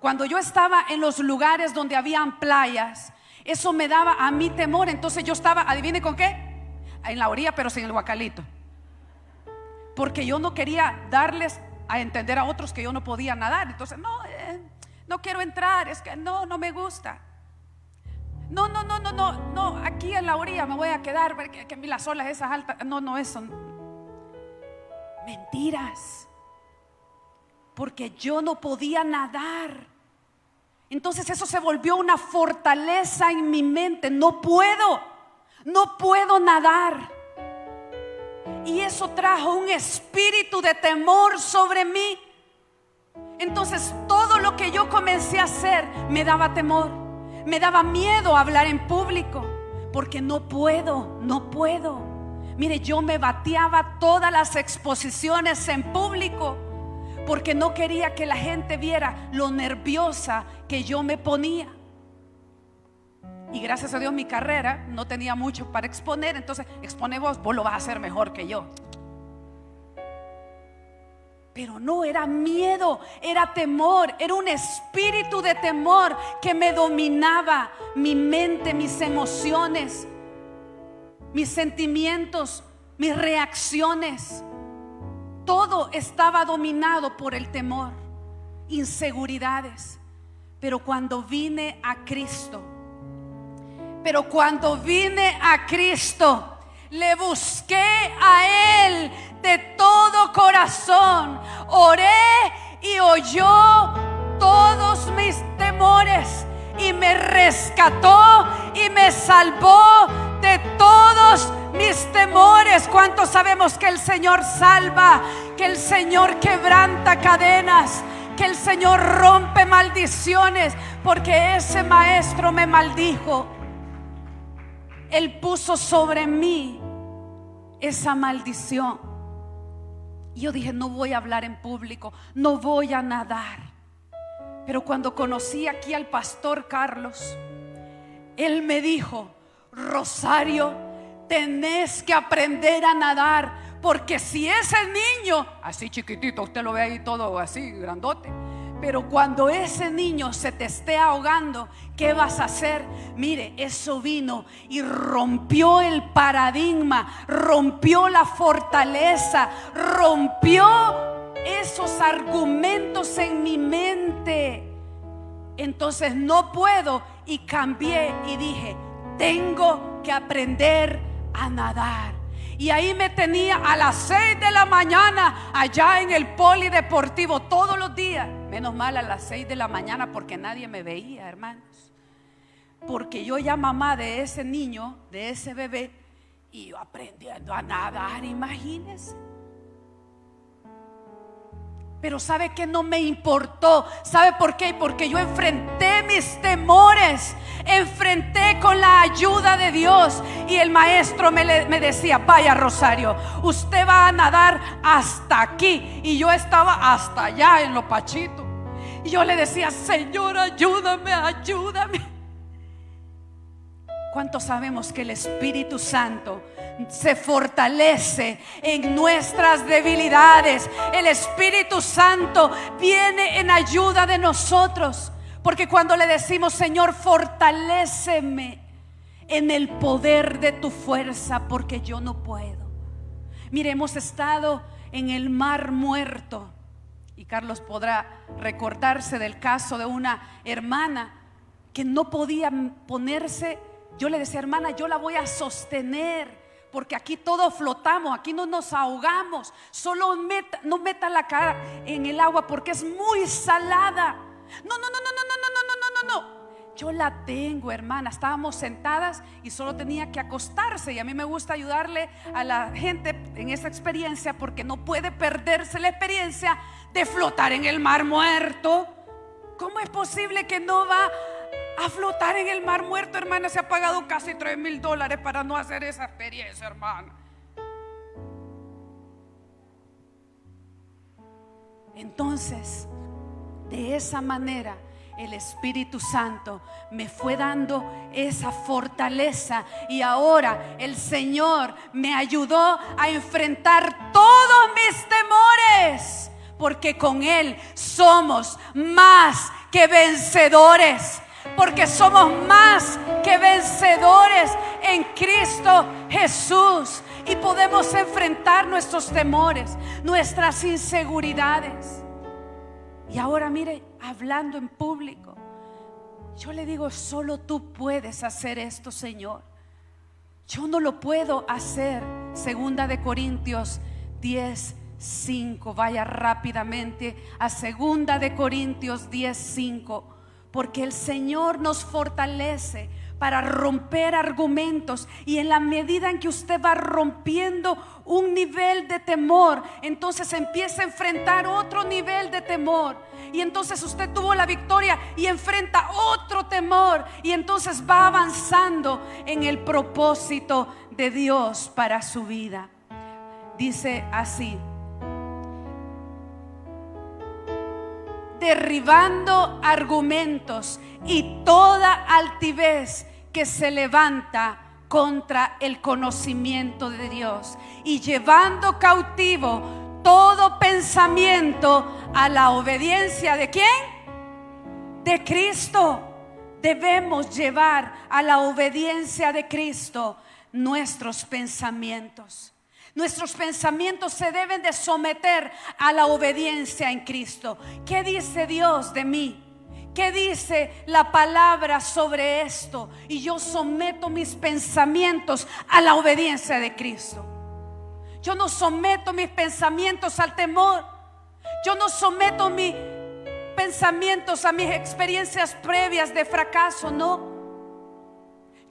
Speaker 1: cuando yo estaba en los lugares donde habían playas, Eso me daba a mí temor. Entonces yo estaba, adivine con qué, en la orilla pero sin el guacalito, porque yo no quería darles a entender a otros que yo no podía nadar. Entonces no quiero entrar, es que no me gusta. No, aquí en la orilla me voy a quedar, porque que las olas esas altas, no, eso. Mentiras, porque yo no podía nadar. Entonces eso se volvió una fortaleza en mi mente. No puedo nadar. Y eso trajo un espíritu de temor sobre mí. Entonces todo lo que yo comencé a hacer me daba temor, me daba miedo hablar en público, porque no puedo. Mire, yo me bateaba todas las exposiciones en público, porque no quería que la gente viera lo nerviosa que yo me ponía. Y gracias a Dios mi carrera no tenía mucho para exponer. Entonces, expone vos lo vas a hacer mejor que yo. Pero no era miedo, era temor, era un espíritu de temor que me dominaba mi mente, mis emociones, mis sentimientos, mis reacciones. Todo estaba dominado por el temor, inseguridades. Pero cuando vine a Cristo, le busqué a Él de todo corazón, oré y oyó todos mis temores y me rescató y me salvó de todos mis temores. ¿Cuántos sabemos que el Señor salva, que el Señor quebranta cadenas, que el Señor rompe maldiciones? Porque ese maestro me maldijo, Él puso sobre mí esa maldición. Y yo dije, no voy a hablar en público, no voy a nadar. Pero cuando conocí aquí al pastor Carlos, él me dijo: Rosario, tenés que aprender a nadar, porque si ese niño, así chiquitito, usted lo ve ahí todo así grandote, pero cuando ese niño se te esté ahogando, ¿qué vas a hacer? Mire, eso vino y rompió el paradigma, rompió la fortaleza, rompió esos argumentos en mi mente. Entonces no puedo, y cambié y dije, tengo que aprender a nadar. Y ahí me tenía a las 6 de la mañana allá en el polideportivo todos los días. Menos mal a las 6 de la mañana, porque nadie me veía, hermanos. Porque yo ya mamá de ese niño, de ese bebé, y yo aprendiendo a nadar, imagínense. Pero ¿sabe qué? No me importó. ¿Sabe por qué? Porque yo enfrenté mis temores, enfrenté con la ayuda de Dios. Y el maestro me decía: vaya, Rosario, usted va a nadar hasta aquí. Y yo estaba hasta allá en lo pachito. Y yo le decía: Señor, ayúdame. ¿Cuántos sabemos que el Espíritu Santo se fortalece en nuestras debilidades? El Espíritu Santo viene en ayuda de nosotros, porque cuando le decimos: Señor, fortaléceme en el poder de tu fuerza, porque yo no puedo. Mire, hemos estado en el Mar Muerto, y Carlos podrá recordarse del caso de una hermana que no podía ponerse. Yo le decía: hermana, yo la voy a sostener, porque aquí todos flotamos, aquí no nos ahogamos. Solo no meta la cara en el agua, porque es muy salada. No. Yo la tengo, hermana. Estábamos sentadas y solo tenía que acostarse. Y a mí me gusta ayudarle a la gente en esa experiencia, porque no puede perderse la experiencia de flotar en el Mar Muerto. ¿Cómo es posible que no va a flotar en el Mar Muerto, hermana? Se ha pagado casi $3,000 para no hacer esa experiencia, hermana. Entonces, de esa manera, el Espíritu Santo me fue dando esa fortaleza, y ahora el Señor me ayudó a enfrentar todos mis temores, porque con Él somos más que vencedores. porque somos más que vencedores en Cristo Jesús. Y podemos enfrentar nuestros temores, nuestras inseguridades. Y ahora mire, hablando en público, yo le digo, solo tú puedes hacer esto, Señor. Yo no lo puedo hacer. Segunda de Corintios 10:5. Vaya rápidamente a Segunda de Corintios 10:5. Porque el Señor nos fortalece para romper argumentos, y en la medida en que usted va rompiendo un nivel de temor, entonces empieza a enfrentar otro nivel de temor, y entonces usted tuvo la victoria y enfrenta otro temor, y entonces va avanzando en el propósito de Dios para su vida. Dice así: derribando argumentos y toda altivez que se levanta contra el conocimiento de Dios, y llevando cautivo todo pensamiento a la obediencia ¿de quién? De Cristo. Debemos llevar a la obediencia de Cristo nuestros pensamientos. Nuestros pensamientos se deben de someter a la obediencia en Cristo. ¿Qué dice Dios de mí? ¿Qué dice la palabra sobre esto? Y yo someto mis pensamientos a la obediencia de Cristo. Yo no someto mis pensamientos al temor. Yo no someto mis pensamientos a mis experiencias previas de fracaso, no.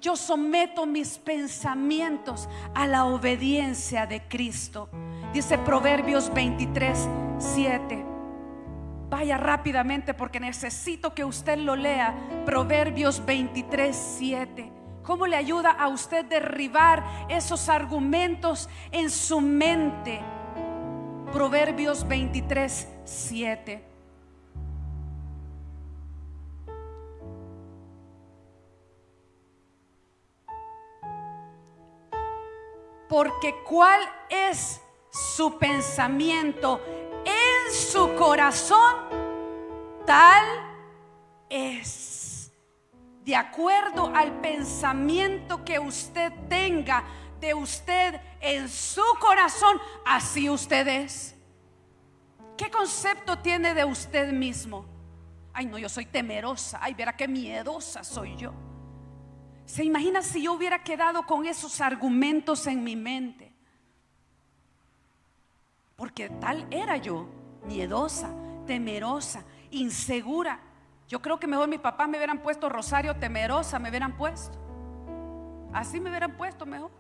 Speaker 1: Yo someto mis pensamientos a la obediencia de Cristo. Dice Proverbios 23:7. Vaya rápidamente porque necesito que usted lo lea. Proverbios 23:7. ¿Cómo le ayuda a usted derribar esos argumentos en su mente? Proverbios 23:7. Porque cuál es su pensamiento en su corazón, tal es. De acuerdo al pensamiento que usted tenga de usted en su corazón, así usted es. ¿Qué concepto tiene de usted mismo? Ay, no, yo soy temerosa. Ay, verá qué miedosa soy yo. ¿Se imagina si yo hubiera quedado con esos argumentos en mi mente? Porque tal era yo, miedosa, temerosa, insegura. Yo creo que mejor mi papá me hubieran puesto Rosario temerosa, me hubieran puesto. Así me hubieran puesto mejor.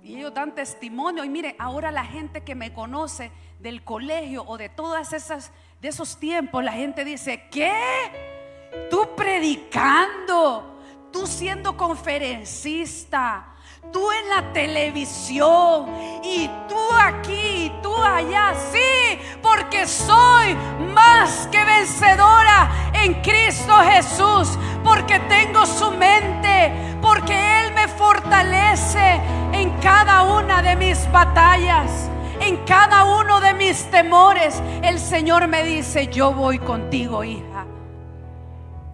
Speaker 1: Y ellos dan testimonio. Y mire, ahora la gente que me conoce del colegio o de todas esas, de esos tiempos, la gente dice: ¿qué? ¿Tú predicando? ¿Tú siendo conferencista? Tú en la televisión, y tú aquí, y tú allá. Sí, porque soy más que vencedora en Cristo Jesús, porque tengo su mente, porque Él me fortalece en cada una de mis batallas, en cada uno de mis temores. El Señor me dice: yo voy contigo, hija.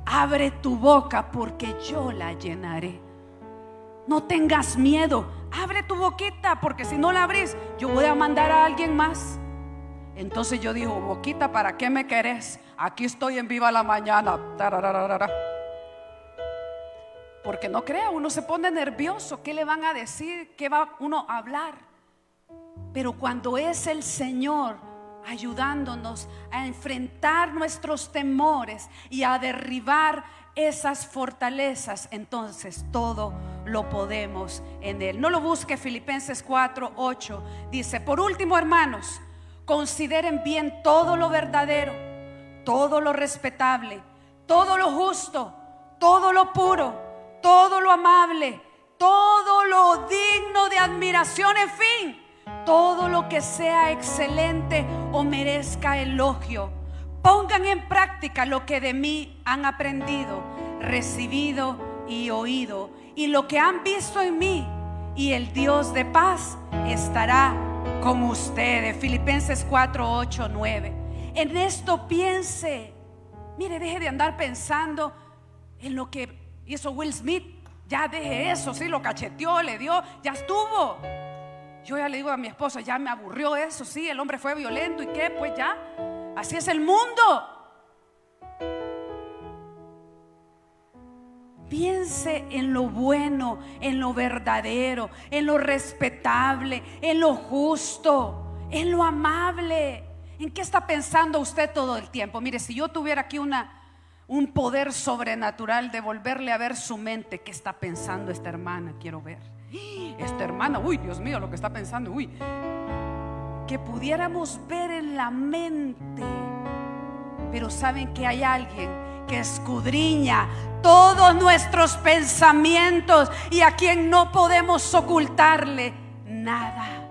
Speaker 1: Abre tu boca porque yo la llenaré. No tengas miedo, abre tu boquita, porque si no la abrís, yo voy a mandar a alguien más. Entonces yo digo: boquita, ¿para qué me querés? Aquí estoy en Viva la Mañana. Porque no crea, uno se pone nervioso. ¿Qué le van a decir? ¿Qué va uno a hablar? Pero cuando es el Señor ayudándonos a enfrentar nuestros temores y a derribar esas fortalezas, entonces todo lo podemos en Él. No lo busque. Filipenses 4:8 dice: por último, hermanos, consideren bien todo lo verdadero, todo lo respetable, todo lo justo, todo lo puro, todo lo amable, todo lo digno de admiración, en fin, todo lo que sea excelente o merezca elogio. Pongan en práctica lo que de mí han aprendido, recibido y oído, y lo que han visto en mí, y el Dios de paz estará con ustedes. Filipenses 4:8-9. En esto piense, Mire, deje de andar pensando en lo que hizo Will Smith. Ya deje eso, sí, lo cacheteó, le dio, ya estuvo. Yo ya le digo a mi esposa, ya me aburrió eso, sí, el hombre fue violento y qué, pues ya, así es el mundo. Piense en lo bueno, en lo verdadero, en lo respetable, en lo justo, en lo amable. ¿En qué está pensando usted todo el tiempo? Mire, si yo tuviera aquí un poder sobrenatural de volverle a ver su mente, ¿qué está pensando esta hermana? Quiero ver. Esta hermana, uy, Dios mío, lo que está pensando, uy. Que pudiéramos ver en la mente. Pero saben que hay alguien que escudriña todos nuestros pensamientos y a quien no podemos ocultarle nada.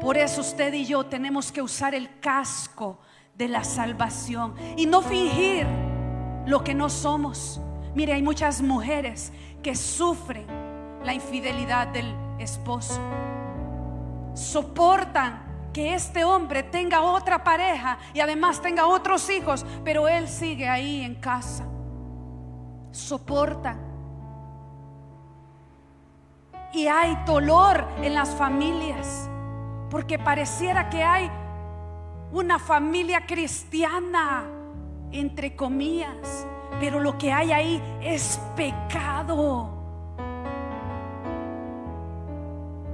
Speaker 1: Por eso usted y yo tenemos que usar el casco de la salvación y no fingir lo que no somos. Mire, hay muchas mujeres que sufren la infidelidad del esposo, soportan que este hombre tenga otra pareja y además tenga otros hijos, pero él sigue ahí en casa. Soportan. Y hay dolor en las familias, porque pareciera que hay una familia cristiana, entre comillas, pero lo que hay ahí es pecado.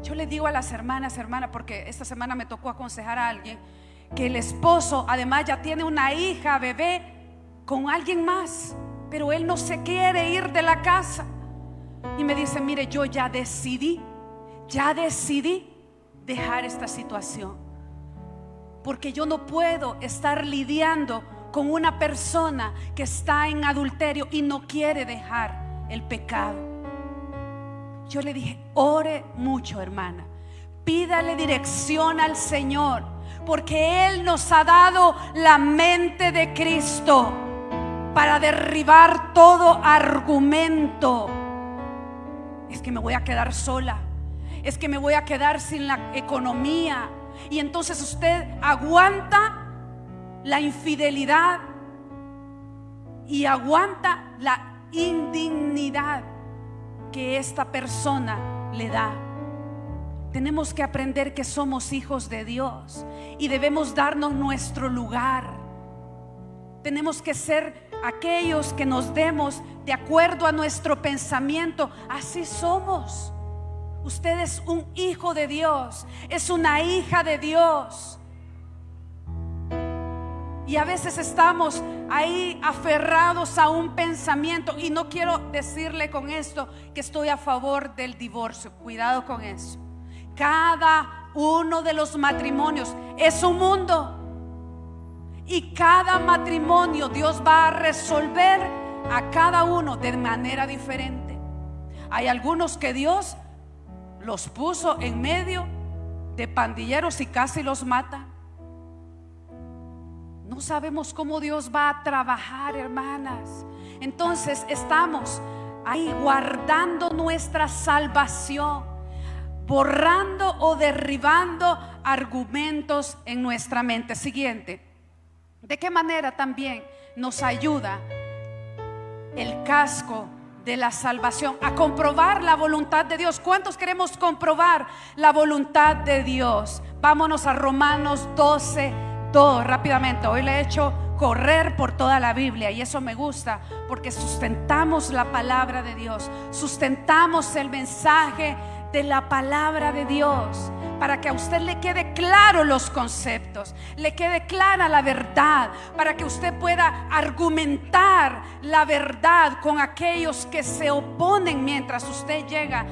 Speaker 1: Yo le digo a las hermanas, porque esta semana me tocó aconsejar a alguien que el esposo además ya tiene una hija, bebé, con alguien más, pero él no se quiere ir de la casa. Y me dice, mire, yo ya decidí dejar esta situación, porque yo no puedo estar lidiando con una persona que está en adulterio y no quiere dejar el pecado. Yo le dije, ore mucho, hermana, pídale dirección al Señor, porque Él nos ha dado la mente de Cristo para derribar todo argumento. Es que me voy a quedar sola, es que me voy a quedar sin la economía. Y entonces usted aguanta la infidelidad y aguanta la indignidad que esta persona le da. Tenemos que aprender que somos hijos de Dios y debemos darnos nuestro lugar. Tenemos que ser aquellos que nos demos de acuerdo a nuestro pensamiento. Así somos. Usted es un hijo de Dios, es una hija de Dios. Y a veces estamos ahí aferrados a un pensamiento. Y no quiero decirle con esto que estoy a favor del divorcio. Cuidado con eso. Cada uno de los matrimonios es un mundo. Y cada matrimonio Dios va a resolver a cada uno de manera diferente. Hay algunos que Dios los puso en medio de pandilleros y casi los mata. No sabemos cómo Dios va a trabajar, hermanas. Entonces estamos ahí guardando nuestra salvación, borrando o derribando argumentos en nuestra mente. Siguiente, ¿de qué manera también nos ayuda el casco de la salvación a comprobar la voluntad de Dios? ¿Cuántos queremos comprobar la voluntad de Dios? Vámonos a Romanos 12:2 rápidamente. Hoy le he hecho correr por toda la Biblia y eso me gusta, porque sustentamos la palabra de Dios, sustentamos el mensaje de la palabra de Dios, para que a usted le quede claro los conceptos, le quede clara la verdad, para que usted pueda argumentar la verdad con aquellos que se oponen mientras usted llega.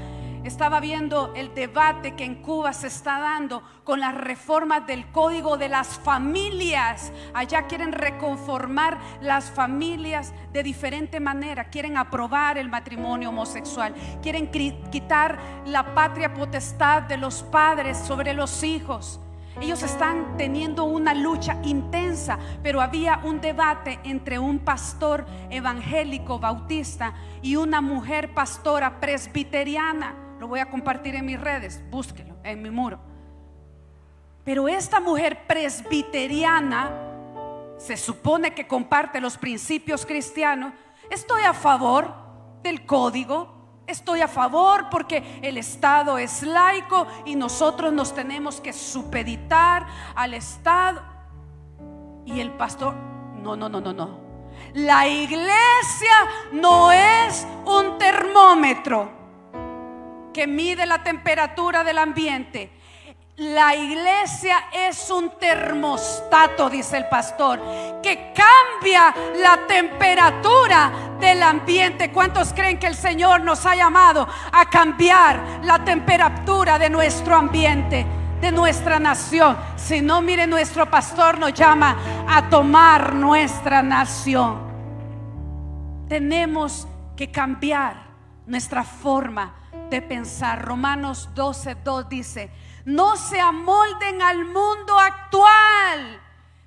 Speaker 1: Estaba viendo el debate que en Cuba se está dando con las reformas del Código de las Familias. Allá quieren reconformar las familias de diferente manera. Quieren aprobar el matrimonio homosexual. Quieren quitar la patria potestad de los padres sobre los hijos. Ellos están teniendo una lucha intensa, pero había un debate entre un pastor evangélico bautista y una mujer pastora presbiteriana. Lo voy a compartir en mis redes, búsquelo en mi muro. Pero esta mujer presbiteriana se supone que comparte los principios cristianos, estoy a favor del código. Estoy a favor porque el Estado es laico y nosotros nos tenemos que supeditar al Estado. Y el pastor, no. La iglesia no es un termómetro que mide la temperatura del ambiente. La iglesia es un termostato, dice el pastor, que cambia la temperatura del ambiente. ¿Cuántos creen que el Señor nos ha llamado a cambiar la temperatura de nuestro ambiente, de nuestra nación? Si no, mire, nuestro pastor nos llama a tomar nuestra nación. Tenemos que cambiar nuestra forma de pensar. Romanos 12:2 dice: no se amolden al mundo actual,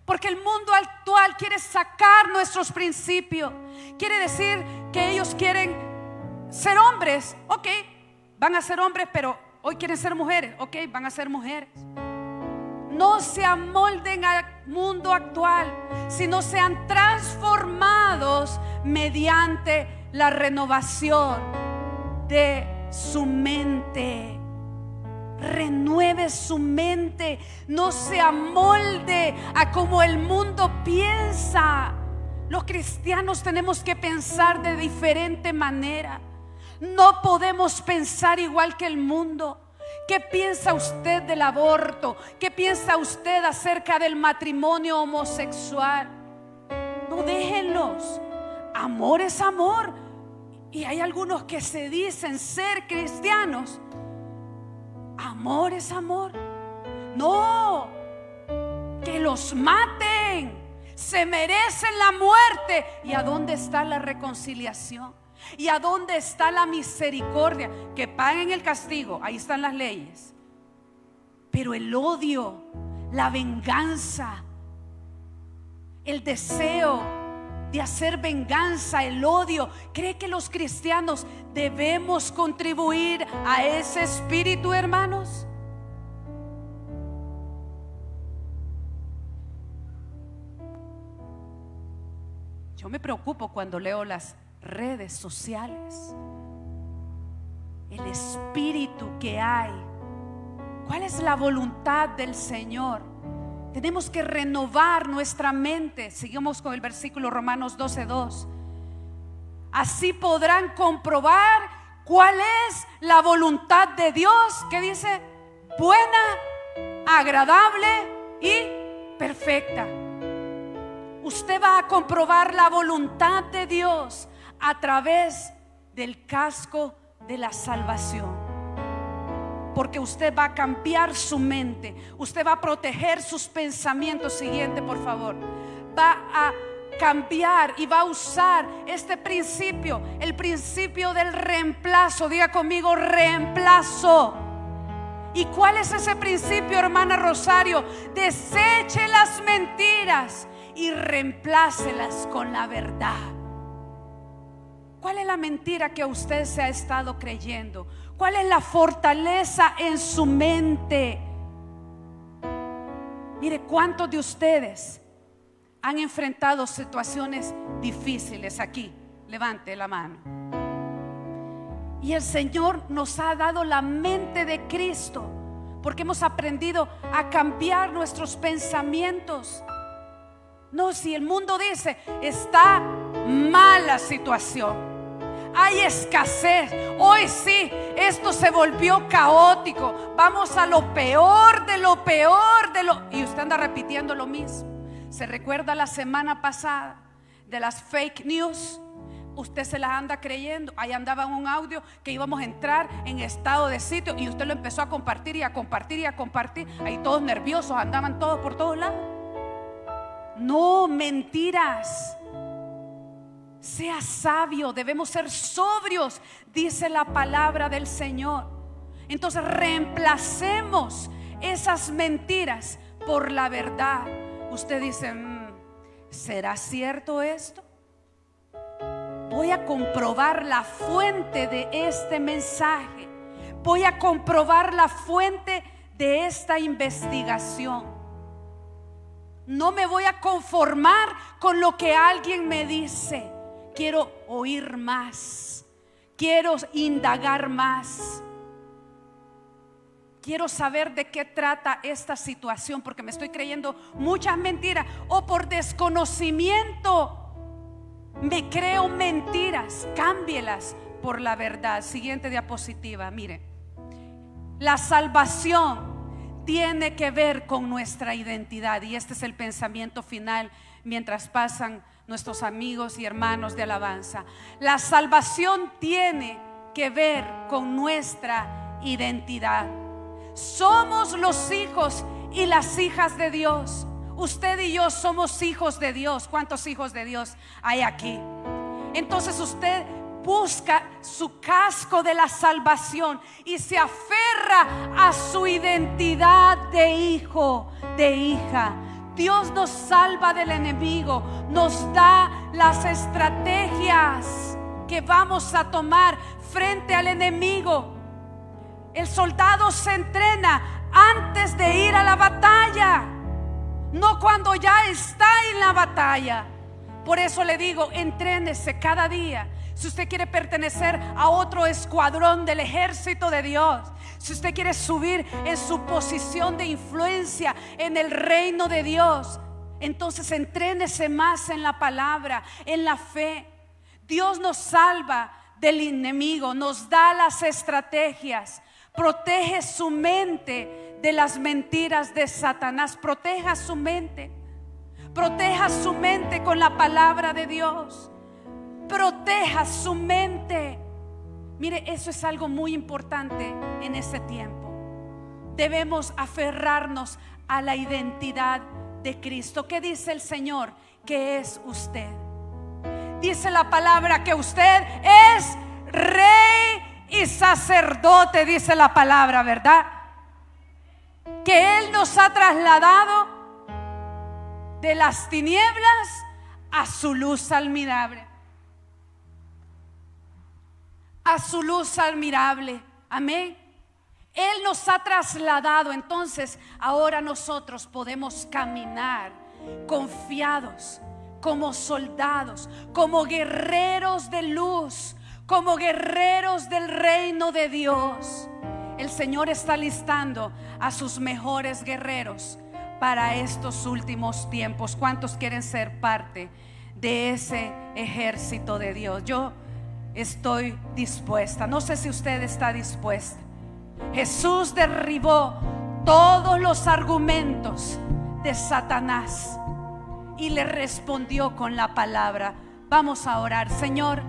Speaker 1: porque el mundo actual quiere sacar nuestros principios. Quiere decir que ellos quieren ser hombres. Ok, van a ser hombres, pero hoy quieren ser mujeres. Ok, van a ser mujeres. No se amolden al mundo actual, sino sean transformados mediante la renovación de su mente. Renueve su mente, no se amolde a como el mundo piensa. Los cristianos tenemos que pensar de diferente manera. No podemos pensar igual que el mundo. ¿Qué piensa usted del aborto? ¿Qué piensa usted acerca del matrimonio homosexual? No, déjenlos. Amor es amor. Y hay algunos que se dicen ser cristianos. Amor es amor. No, que los maten. Se merecen la muerte. ¿Y a dónde está la reconciliación? ¿Y a dónde está la misericordia? Que paguen el castigo, ahí están las leyes. Pero el odio, la venganza, el deseo de hacer venganza, el odio, ¿cree que los cristianos debemos contribuir a ese espíritu, hermanos? Yo me preocupo cuando leo las redes sociales, el espíritu que hay. ¿Cuál es la voluntad del Señor? Tenemos que renovar nuestra mente. Seguimos con el versículo Romanos 12:2. Así podrán comprobar cuál es la voluntad de Dios. ¿Qué dice? Buena, agradable y perfecta. Usted va a comprobar la voluntad de Dios a través del casco de la salvación. Porque usted va a cambiar su mente. Usted va a proteger sus pensamientos. Siguiente, por favor. Va a cambiar y va a usar este principio, el principio del reemplazo. Diga conmigo, reemplazo. ¿Y cuál es ese principio, hermana Rosario? Deseche las mentiras y reemplácelas con la verdad. ¿Cuál es la mentira que usted se ha estado creyendo? ¿Cuál es la fortaleza en su mente? Mire, ¿cuántos de ustedes han enfrentado situaciones difíciles aquí? Levante la mano. Y el Señor nos ha dado la mente de Cristo, porque hemos aprendido a cambiar nuestros pensamientos. No, si el mundo dice está mala situación, hay escasez, hoy sí, esto se volvió caótico, vamos a lo peor de lo peor de lo, y usted anda repitiendo lo mismo. ¿Se recuerda la semana pasada de las fake news? Usted se las anda creyendo. Ahí andaba un audio que íbamos a entrar en estado de sitio y usted lo empezó a compartir y a compartir y a compartir. Ahí todos nerviosos, andaban todos por todos lados. No, mentiras. Sea sabio, debemos ser sobrios, dice la palabra del Señor. Entonces reemplacemos esas mentiras por la verdad. Usted dice, ¿será cierto esto? Voy a comprobar la fuente de este mensaje. Voy a comprobar la fuente de esta investigación. No me voy a conformar con lo que alguien me dice. Quiero oír más. Quiero indagar más. Quiero saber de qué trata esta situación, porque me estoy creyendo muchas mentiras, o por desconocimiento me creo mentiras. Cámbielas por la verdad. Siguiente diapositiva, mire. La salvación tiene que ver con nuestra identidad, y este es el pensamiento final mientras pasan nuestros amigos y hermanos de alabanza. La salvación tiene que ver con nuestra identidad. Somos los hijos y las hijas de Dios. Usted y yo somos hijos de Dios. ¿Cuántos hijos de Dios hay aquí? Entonces usted busca su casco de la salvación y se aferra a su identidad de hijo, de hija. Dios nos salva del enemigo, nos da las estrategias que vamos a tomar frente al enemigo. El soldado se entrena antes de ir a la batalla, no cuando ya está en la batalla. Por eso le digo, entrénese cada día. Si usted quiere pertenecer a otro escuadrón del ejército de Dios, si usted quiere subir en su posición de influencia en el reino de Dios, entonces entrénese más en la palabra, en la fe. Dios nos salva del enemigo, nos da las estrategias, protege su mente de las mentiras de Satanás. Proteja su mente con la palabra de Dios. Proteja su mente. Mire, eso es algo muy importante en este tiempo. Debemos aferrarnos a la identidad de Cristo. ¿Qué dice el Señor que es usted? Dice la palabra que usted es rey y sacerdote, dice la palabra, ¿verdad? Que Él nos ha trasladado de las tinieblas a su luz admirable. A su luz admirable. Amén. Él nos ha trasladado. Entonces ahora nosotros podemos caminar confiados, como soldados, como guerreros de luz, como guerreros del reino de Dios. El Señor está listando a sus mejores guerreros para estos últimos tiempos. ¿Cuántos quieren ser parte de ese ejército de Dios? Yo estoy dispuesta. No sé si usted está dispuesta. Jesús derribó todos los argumentos de Satanás y le respondió con la palabra. Vamos a orar. Señor,